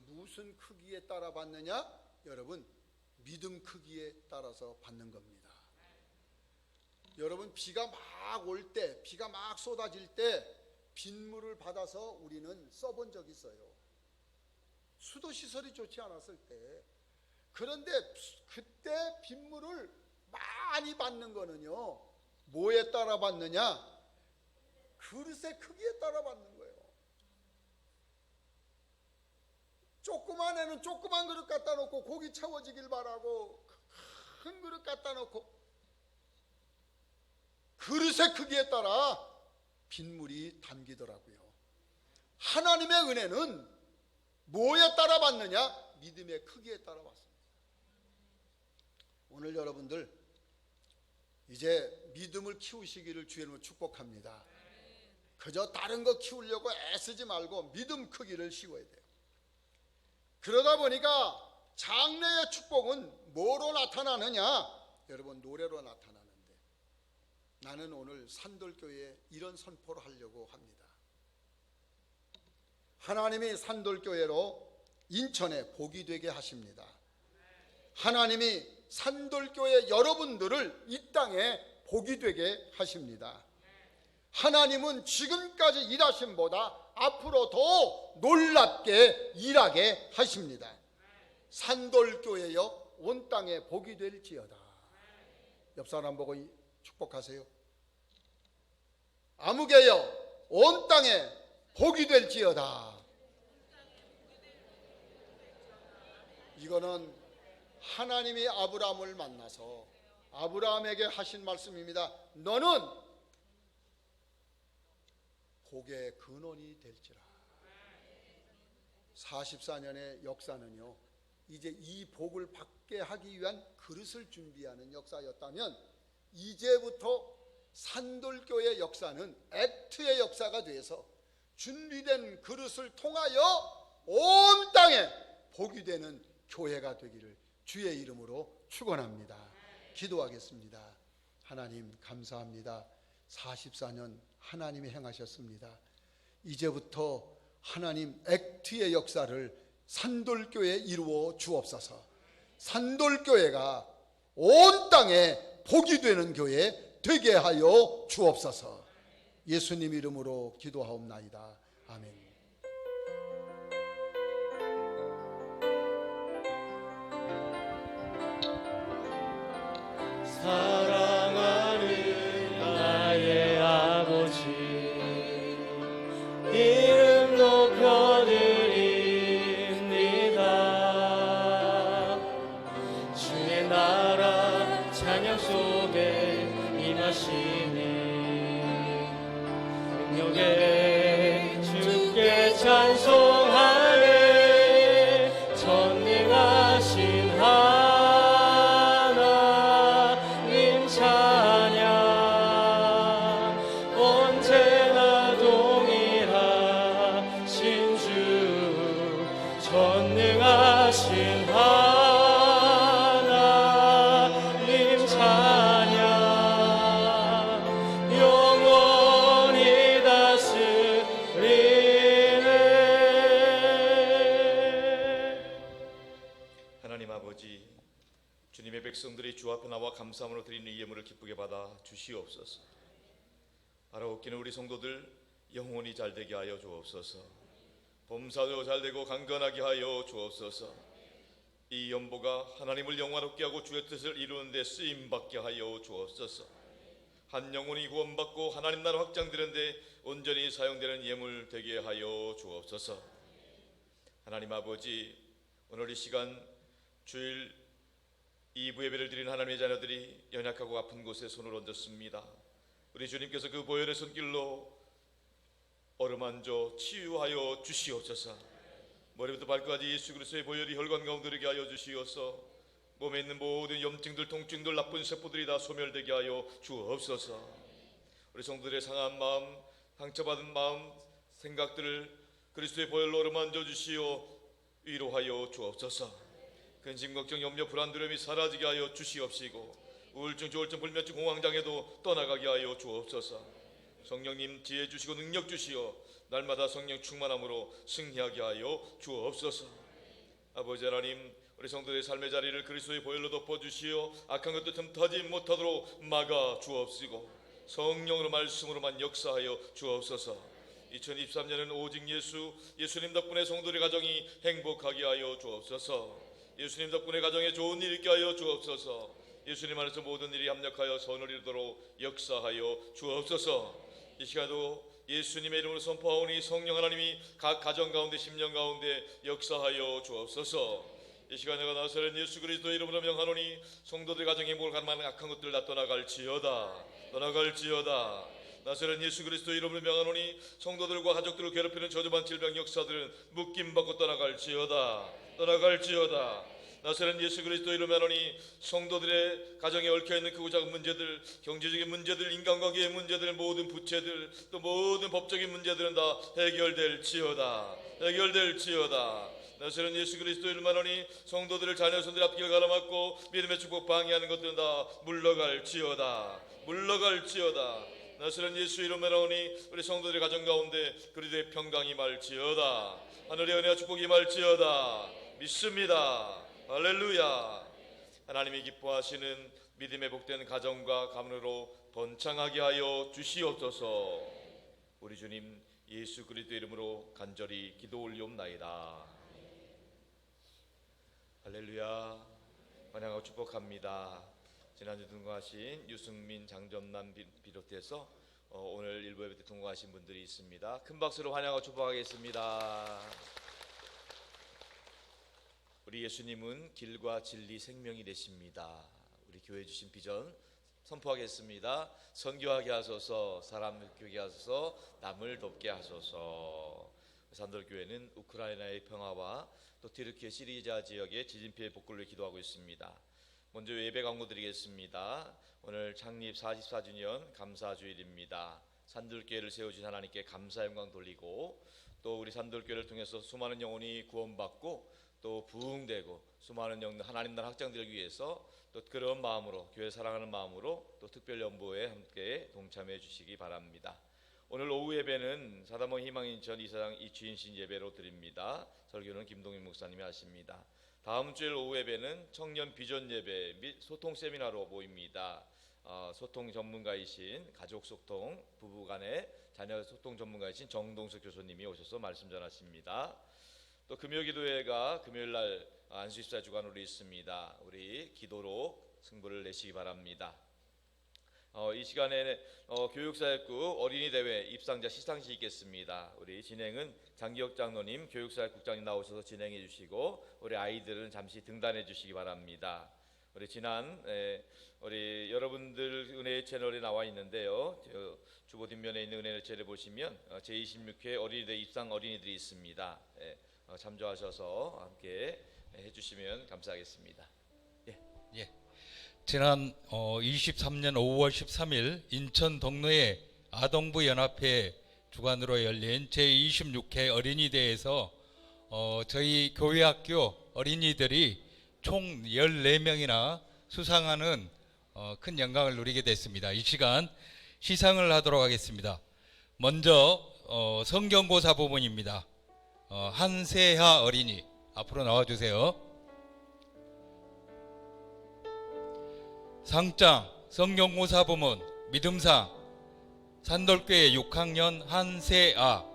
무슨 크기에 따라 받느냐? 여러분 믿음 크기에 따라서 받는 겁니다. 여러분 비가 막 올 때, 비가 막 쏟아질 때 빗물을 받아서 우리는 써본 적이 있어요. 수도 시설이 좋지 않았을 때. 그런데 그때 빗물을 많이 받는 거는요, 뭐에 따라 받느냐? 그릇의 크기에 따라 받는 거예요. 조그만 애는 조그만 그릇 갖다 놓고 고기 채워지길 바라고, 큰 그릇 갖다 놓고 그릇의 크기에 따라 빗물이 담기더라고요. 하나님의 은혜는 뭐에 따라 받느냐? 믿음의 크기에 따라 받습니다. 오늘 여러분들 이제 믿음을 키우시기를 주의 이름으로 축복합니다. 그저 다른 거 키우려고 애쓰지 말고 믿음 크기를 키워야 돼요. 그러다 보니까 장래의 축복은 뭐로 나타나느냐? 여러분, 노래로 나타나는데, 나는 오늘 산돌교회에 이런 선포를 하려고 합니다. 하나님이 산돌교회로 인천에 복이 되게 하십니다. 하나님이 산돌교회 여러분들을 이 땅에 복이 되게 하십니다. 하나님은 지금까지 일하신 보다 앞으로 더 놀랍게 일하게 하십니다. 산돌교회여 온 땅에 복이 될지어다. 옆 사람 보고 축복하세요. 아무개여 온 땅에 복이 될지어다. 이거는 하나님이 아브라함을 만나서 아브라함에게 하신 말씀입니다. 너는 복의 근원이 될지라. 44년의 역사는요, 이제 이 복을 받게 하기 위한 그릇을 준비하는 역사였다면, 이제부터 산돌교의 역사는 액트의 역사가 돼서 준비된 그릇을 통하여 온 땅에 복이 되는 교회가 되기를 주의 이름으로 축원합니다. 기도하겠습니다. 하나님 감사합니다. 44년 하나님이 행하셨습니다. 이제부터 하나님 액트의 역사를 산돌교회에 이루어 주옵소서. 산돌교회가 온 땅에 복이 되는 교회 되게 하여 주옵소서. 예수님 이름으로 기도하옵나이다. 아멘. 사랑하는 나의 아버지, 이름 높여드립니다. 주의 나라 찬양 속에 임하시니 능력에 주께 찬송하네. 전능하신 하나님 찬양 언제나 동일하신 주. 전능하신 하나님 찬양 영원히 다스리네. 하나님 아버지, 주님의 백성들이 주 앞에 나와 감사함으로 드리는 이 예물을 기쁘게 받아 주시옵소서. 알아웃기는 우리 성도들 영혼이 잘되게 하여 주옵소서. 범사도 잘되고 강건하게 하여 주옵소서. 이 연보가 하나님을 영화롭게 하고 주의 뜻을 이루는 데 쓰임받게 하여 주옵소서. 한 영혼이 구원받고 하나님 나라 확장되는 데 온전히 사용되는 예물 되게 하여 주옵소서. 하나님 아버지, 오늘 이 시간 주일 2부 예배를 드린 하나님의 자녀들이 연약하고 아픈 곳에 손을 얹었습니다. 우리 주님께서 그 보혈의 손길로 어루만져 치유하여 주시옵소서. 머리부터 발끝까지 예수 그리스도의 보혈이 혈관 가운데 들게 하여 주시옵소서. 몸에 있는 모든 염증들, 통증들, 나쁜 세포들이 다 소멸되게 하여 주옵소서. 우리 성도들의 상한 마음, 상처받은 마음, 생각들을 그리스도의 보혈로 어루만져 주시어 위로하여 주옵소서. 근심, 걱정, 염려, 불안, 두려움이 사라지게 하여 주시옵시고, 우울증, 조울증, 불면증, 공황장애도 떠나가게 하여 주옵소서. 성령님 지혜 주시고 능력 주시어 날마다 성령 충만함으로 승리하게 하여 주옵소서. 아버지 하나님, 우리 성도의 삶의 자리를 그리스도의 보혈로 덮어주시어 악한 것도 틈타지 못하도록 막아 주옵시고, 성령으로 말씀으로만 역사하여 주옵소서. 2023년은 오직 예수님 덕분에 성도의 가정이 행복하게 하여 주옵소서. 예수님 덕분에 가정에 좋은 일 있게 하여 주옵소서. 예수님 안에서 모든 일이 합력하여 선을 이루도록 역사하여 주옵소서. 이 시간도 예수님의 이름으로 선포하오니 성령 하나님이 각 가정 가운데 심령 가운데 역사하여 주옵소서. 이 시간 내가 나사렛 예수 그리스도의 이름으로 명하노니 성도들 가정에 행복을 가능한 악한 것들 다 떠나갈지어다. 나사렛 예수 그리스도의 이름으로 명하노니 성도들과 가족들을 괴롭히는 저주반 질병 역사들은 묶임받고 떠나갈지어다. 나사렛 예수 그리스도의 이름으로 명하노니 성도들의 가정에 얽혀있는 크고 작은 문제들, 경제적인 문제들, 인간관계의 문제들, 모든 부채들, 또 모든 법적인 문제들은 다 해결될지어다. 나사렛 예수 그리스도의 이름으로 명하노니 성도들을 자녀손들 앞길 가로막고 믿음의 축복 방해하는 것들은 다 물러갈지어다. 나사렛 예수 이름으로 나오니 우리 성도들의 가정 가운데 그리스도의 평강이 말지어다. 하늘의 은혜와 축복이 말지어다. 믿습니다. 할렐루야. 하나님이 기뻐하시는 믿음의 복된 가정과 가문으로 번창하게 하여 주시옵소서. 우리 주님 예수 그리스도 이름으로 간절히 기도 올리옵나이다. 할렐루야. 환영하고 축복합니다. 지난주 통과하신 유승민, 장점남 비롯해서 오늘 일부 예배 때 통과하신 분들이 있습니다. 큰 박수로 환영하고 축복하겠습니다. 우리 예수님은 길과 진리 생명이 되십니다. 우리 교회 주신 비전 선포하겠습니다. 선교하게 하소서, 사람 교육하게 하소서, 남을 돕게 하소서. 산돌교회는 우크라이나의 평화와 또 튀르키예 시리자 지역의 지진 피해 복구를 기도하고 있습니다. 먼저 예배 강구드리겠습니다. 오늘 창립 44주년 감사주일입니다. 산돌교회를 세워주신 하나님께 감사 영광 돌리고 또 우리 산돌교회를 통해서 수많은 영혼이 구원받고 또 부흥되고 수많은 영혼 하나님 나라 확장되기 위해서 또 그런 마음으로 교회 사랑하는 마음으로 또 특별 연보에 함께 동참해 주시기 바랍니다. 오늘 오후 예배는 사다모 희망인천 이사장 이주인신 예배로 드립니다. 설교는 김동인 목사님이 하십니다. 다음 주일 오후 예배는 청년 비전 예배 및 소통 세미나로 모입니다. 소통 전문가이신 가족 소통, 부부간의 자녀 소통 전문가이신 정동석 교수님이 오셔서 말씀 전하십니다. 또 금요기도회가 금요일날 안수입사 주간으로 있습니다. 우리 기도로 승부를 내시기 바랍니다. 이 시간에 교육사역국 어린이대회 입상자 시상식 있겠습니다. 우리 진행은 장기혁 장로님, 교육사역국장님 나오셔서 진행해 주시고 우리 아이들은 잠시 등단해 주시기 바랍니다. 우리 우리 여러분들 은혜의 채널에 나와 있는데요. 주보 뒷면에 있는 은혜의 채널을 보시면 제26회 어린이대회 입상 어린이들이 있습니다. 참조하셔서 함께 해주시면 감사하겠습니다. 예. 지난 23년 5월 13일 인천 동로의 아동부 연합회 주관으로 열린 제26회 어린이대회에서 저희 교회학교 어린이들이 총 14명이나 수상하는 큰 영광을 누리게 됐습니다. 이 시간 시상을 하도록 하겠습니다. 먼저 성경고사 부문입니다. 한세하 어린이 앞으로 나와주세요. 상장 성경고사 부문 믿음상 산돌교회 6학년 한세아.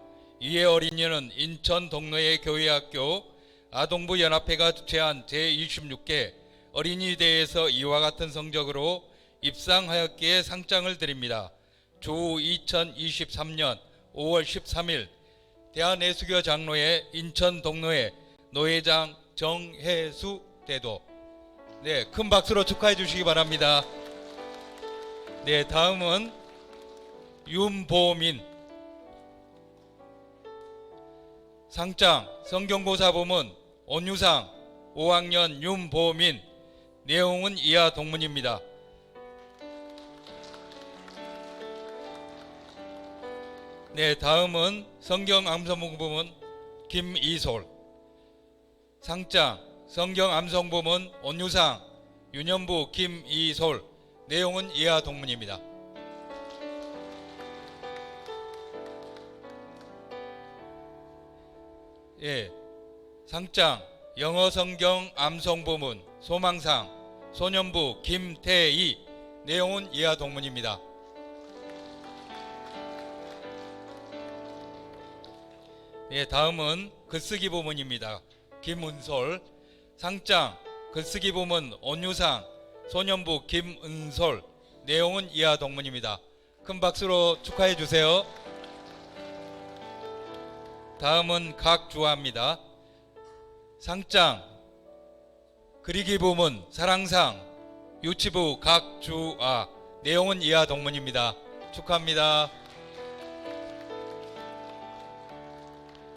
이에 어린이는 인천 동로의 교회학교 아동부 연합회가 주최한 제26회 어린이대회에서 이와 같은 성적으로 입상하였기에 상장을 드립니다. 주 2023년 5월 13일 대한예수교 장로회 인천 동로회 노회장 정혜수 대도. 네, 큰 박수로 축하해 주시기 바랍니다. 네, 다음은 윤보민. 상장 성경고사 부문 온유상 5학년 윤보민. 내용은 이하 동문입니다. 네, 다음은 성경 암송 부문 김이솔. 상장 성경 암송 부문 온유상 유년부 김이솔. 내용은 이하 동문입니다. 예, 상장 영어 성경 암송 부문 소망상 소년부 김태희. 내용은 이하 동문입니다. 예, 다음은 글쓰기 부문입니다. 김은솔. 상장 글쓰기 부문 온유상 소년부 김은솔, 내용은 이하 동문입니다. 큰 박수로 축하해 주세요. 다음은 각 주화입니다. 상장, 그리기 부문, 사랑상, 유치부 각 주화, 내용은 이하 동문입니다. 축하합니다.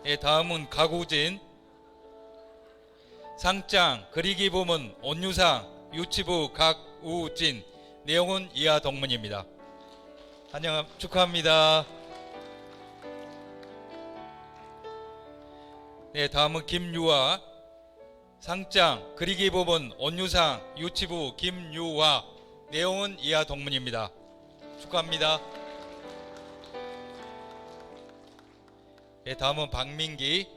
예, 다음은 가구진, 상장, 그리기 부문, 온유상, 유치부 각우진, 내용은 이하 동문입니다. 축하합니다. 네, 다음은 김유화, 상장, 그리기 부문, 온유상, 유치부 김유화, 내용은 이하 동문입니다. 축하합니다. 네, 다음은 박민기,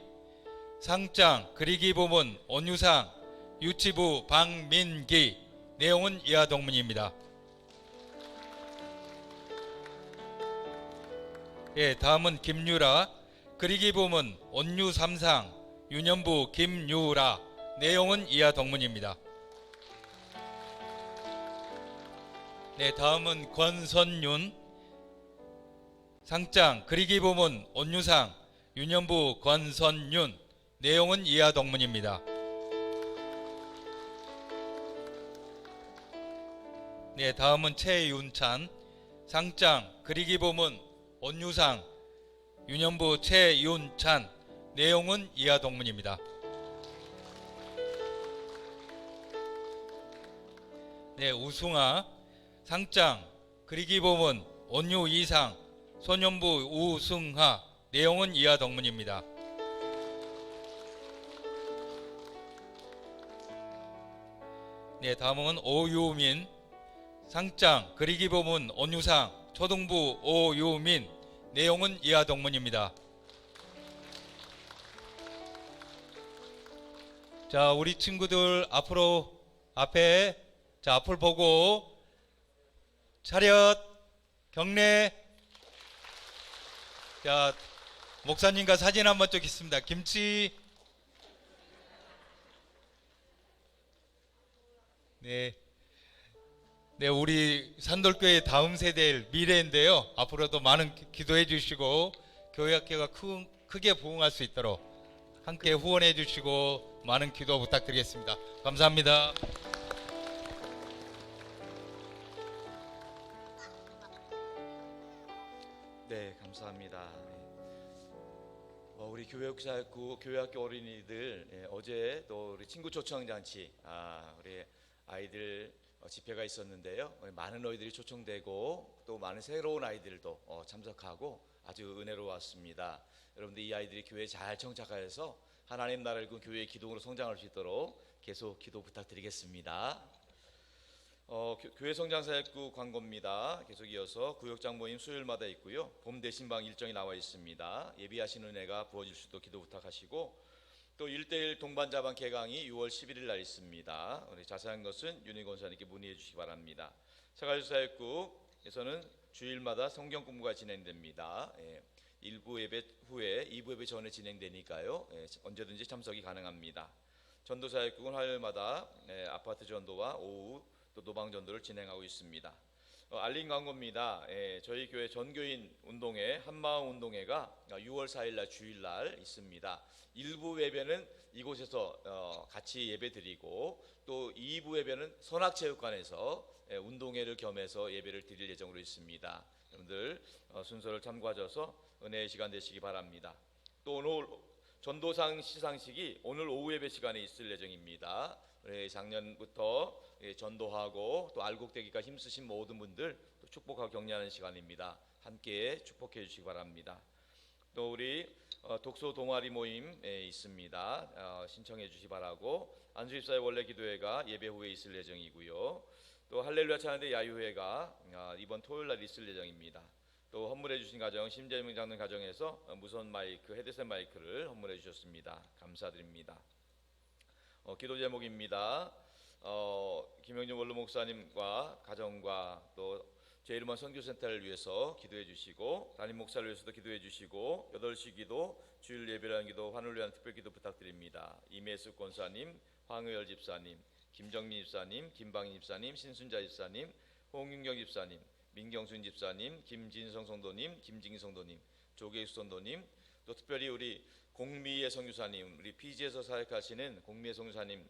상장, 그리기 부문, 온유상, 유치부 박민기, 내용은 이하 동문입니다. 예, 다음은 김유라, 그리기 부문, 온유 3상, 유년부 김유라, 내용은 이하 동문입니다. 네, 다음은 권선윤, 상장, 그리기 부문, 온유상, 유년부 권선윤, 내용은 이하 동문입니다. 네, 다음은 최윤찬, 상장, 그리기 부문, 온유상, 유년부 최윤찬, 내용은 이하 동문입니다. 네, 우승아, 상장, 그리기 부문, 온유 2상, 소년부 우승하, 내용은 이하 동문입니다. 네, 다음은 오유민, 상장, 그리기 부문, 온유상, 초등부 오유민, 내용은 이하 동문입니다. 자, 우리 친구들 앞에 보고 차렷 경례. 자, 목사님과 사진 한번 찍겠습니다. 김치. 네, 우리 산돌교회 다음 세대의 미래인데요. 앞으로도 많은 기도해 주시고 교회학교가 크게 부흥할 수 있도록 함께 후원해 주시고 많은 기도 부탁드리겠습니다. 감사합니다. 네, 감사합니다. 우리 교회학교 어린이들 어제 또 우리 친구 초청 잔치, 우리 아이들 집회가 있었는데요. 많은 너희들이 초청되고 또 많은 새로운 아이들도 참석하고 아주 은혜로웠습니다. 여러분들 이 아이들이 교회에 잘 정착하여서 하나님 나라를 이룬 교회의 기둥으로 성장할 수 있도록 계속 기도 부탁드리겠습니다. 교회 성장사역구 광고입니다. 계속 이어서 구역장 모임 수요일마다 있고요. 봄 대신방 일정이 나와 있습니다. 예비하신 은혜가 부어질 수도 기도 부탁하시고, 또 1:1 동반자반 개강이 6월 11일 날 있습니다. 우리 자세한 것은 윤희 권사님께 문의해 주시기 바랍니다. 사가주사역구에서는 주일마다 성경 공부가 진행됩니다. 1부 예배 후에 2부 예배 전에 진행되니까요. 언제든지 참석이 가능합니다. 전도사역국은 화요일마다 아파트 전도와 오후 또 노방 전도를 진행하고 있습니다. 알림 광고입니다. 저희 교회 전교인 운동회 한마음 운동회가 6월 4일 날 주일 날 있습니다. 1부 예배는 이곳에서 같이 예배 드리고, 또 2부 예배는 선악체육관에서 운동회를 겸해서 예배를 드릴 예정으로 있습니다. 여러분들 순서를 참고하셔서 은혜의 시간 되시기 바랍니다. 또 오늘 전도상 시상식이 오늘 오후 예배 시간에 있을 예정입니다. 작년부터 전도하고 또 알곡되기까지 힘쓰신 모든 분들 또 축복하고 격려하는 시간입니다. 함께 축복해 주시기 바랍니다. 또 우리 독서 동아리 모임 있습니다. 신청해 주시기 바라고, 안수입사의 원래 기도회가 예배 후에 있을 예정이고요. 또 할렐루야 찬양대 야유회가 이번 토요일 날 있을 예정입니다. 또 헌물해 주신 가정 심재명 장로님 가정에서 무선 마이크, 헤드셋 마이크를 헌물해 주셨습니다. 감사드립니다. 기도 제목입니다. 김영준 원로 목사님과 가정과 또 제1번 선교센터를 위해서 기도해 주시고, 담임 목사를 위해서도 기도해 주시고, 8시 기도, 주일 예배라는 기도, 환우를 위한 특별 기도 부탁드립니다. 임혜숙 권사님, 황의열 집사님, 김정민 집사님, 김방인 집사님, 신순자 집사님, 홍윤경 집사님, 민경순 집사님, 김진성 성도님, 김진기 성도님, 조계수 성도님, 또 특별히 우리 공미의 선교사님, 우리 피지에서 사역하시는 공미의 선교사님,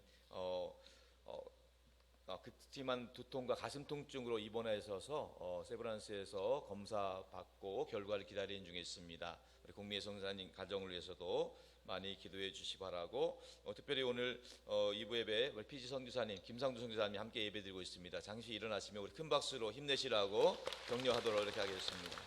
극심한 두통과 가슴 통증으로 입원해 있어서 세브란스에서 검사 받고 결과를 기다리는 중에 있습니다. 우리 공미의 선교사님 가정을 위해서도 많이 기도해 주시기 바라고, 특별히 오늘 2부 예배 우리 피지 선교사님 김상두 선교사님이 함께 예배 드리고 있습니다. 잠시 일어나시면 우리 큰 박수로 힘내시라고 격려하도록 이렇게 하겠습니다.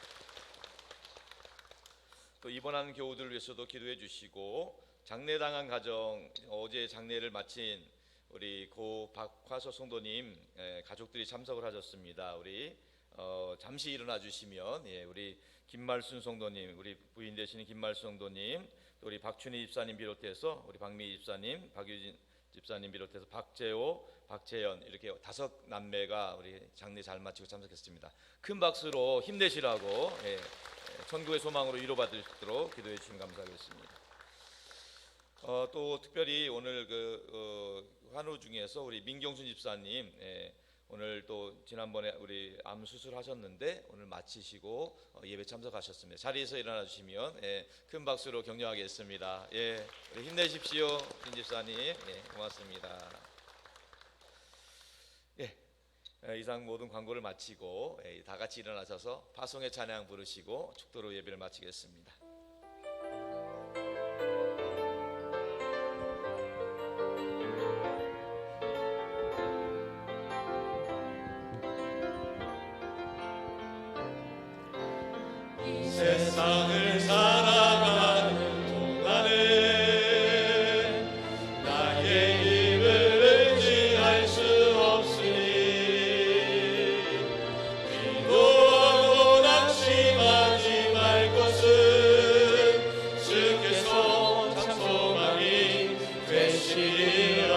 또 입원하는 교우들을 위해서도 기도해 주시고, 장례당한 가정, 어제 장례를 마친 우리 고 박화서 성도님 가족들이 참석을 하셨습니다. 우리 잠시 일어나 주시면, 우리 김말순 성도님, 우리 부인 되시는 김말순 성도님, 또 우리 박춘희 집사님 비롯해서 우리 박미 집사님, 박유진 집사님 비롯해서 박재호, 박재현, 이렇게 5남매가 우리 장례 잘 마치고 참석했습니다. 큰 박수로 힘내시라고, 천국의 소망으로 위로받을 수 있도록 기도해 주시면 감사하겠습니다. 또 특별히 오늘 환우 중에서 우리 민경순 집사님, 오늘 또 지난번에 우리 암 수술하셨는데 오늘 마치시고 예배 참석하셨습니다. 자리에서 일어나 주시면 큰 박수로 격려하겠습니다. 우리 힘내십시오, 김 집사님. 고맙습니다. 이상 모든 광고를 마치고 다 같이 일어나셔서 파송의 찬양 부르시고 축도로 예배를 마치겠습니다. 세상을 살아가는 동안에 나의 힘을 의지할 수 없으니 기도하고 낙심하지 말 것은 주께서 참 소망이 되시리라.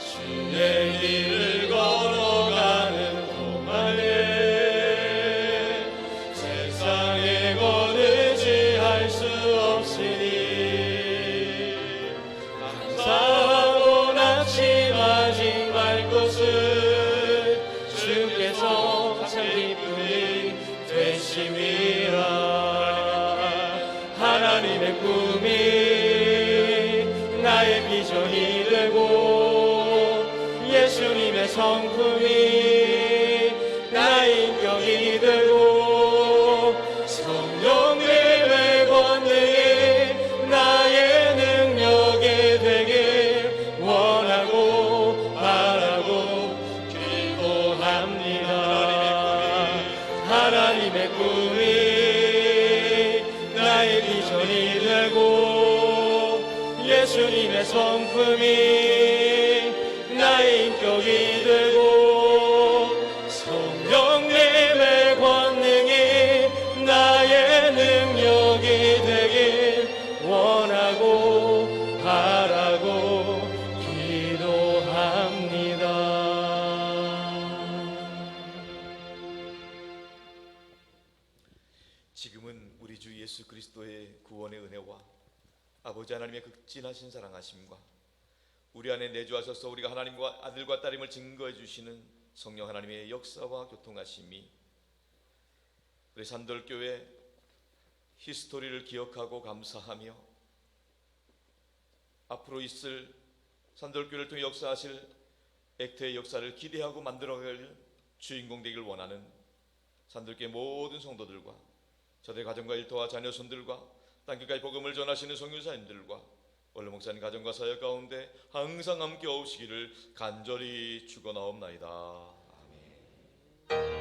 주의 길을 걸어가는 동안에 세상에 거느지할 수 없으니 감사하고 낙심하지 말 것은 주께서 참 기쁨이 되심이라. 하나님의 꿈이 나의 비전이 되고 예수님의 성품이 나의 인격이 되고 성령님의 권능이 나의 능력이 되길 원하고 바라고 기도합니다. 하나님의 꿈이 나의 비전이 되고 예수님의 성품이 나의 인격이 되고 성령님의 권능이 나의 능력이 되길 원하고 바라고 기도합니다. 지금은 우리 주 예수 그리스도의 구원의 은혜와 아버지 하나님의 극진하신 사랑하심과 우리 안에 내주하셔서 우리가 하나님과 아들과 딸임을 증거해 주시는 성령 하나님의 역사와 교통하심이 우리 산돌교회 히스토리를 기억하고 감사하며 앞으로 있을 산돌교회를 통해 역사하실 액트의 역사를 기대하고 만들어갈 주인공 되길 원하는 산돌교회 모든 성도들과 저들의 가정과 일터와 자녀손들과 땅끝까지 복음을 전하시는 선교사님들과 원로 목사님 가정과 사역 가운데 항상 함께 오시기를 간절히 축원하옵나이다. 아멘.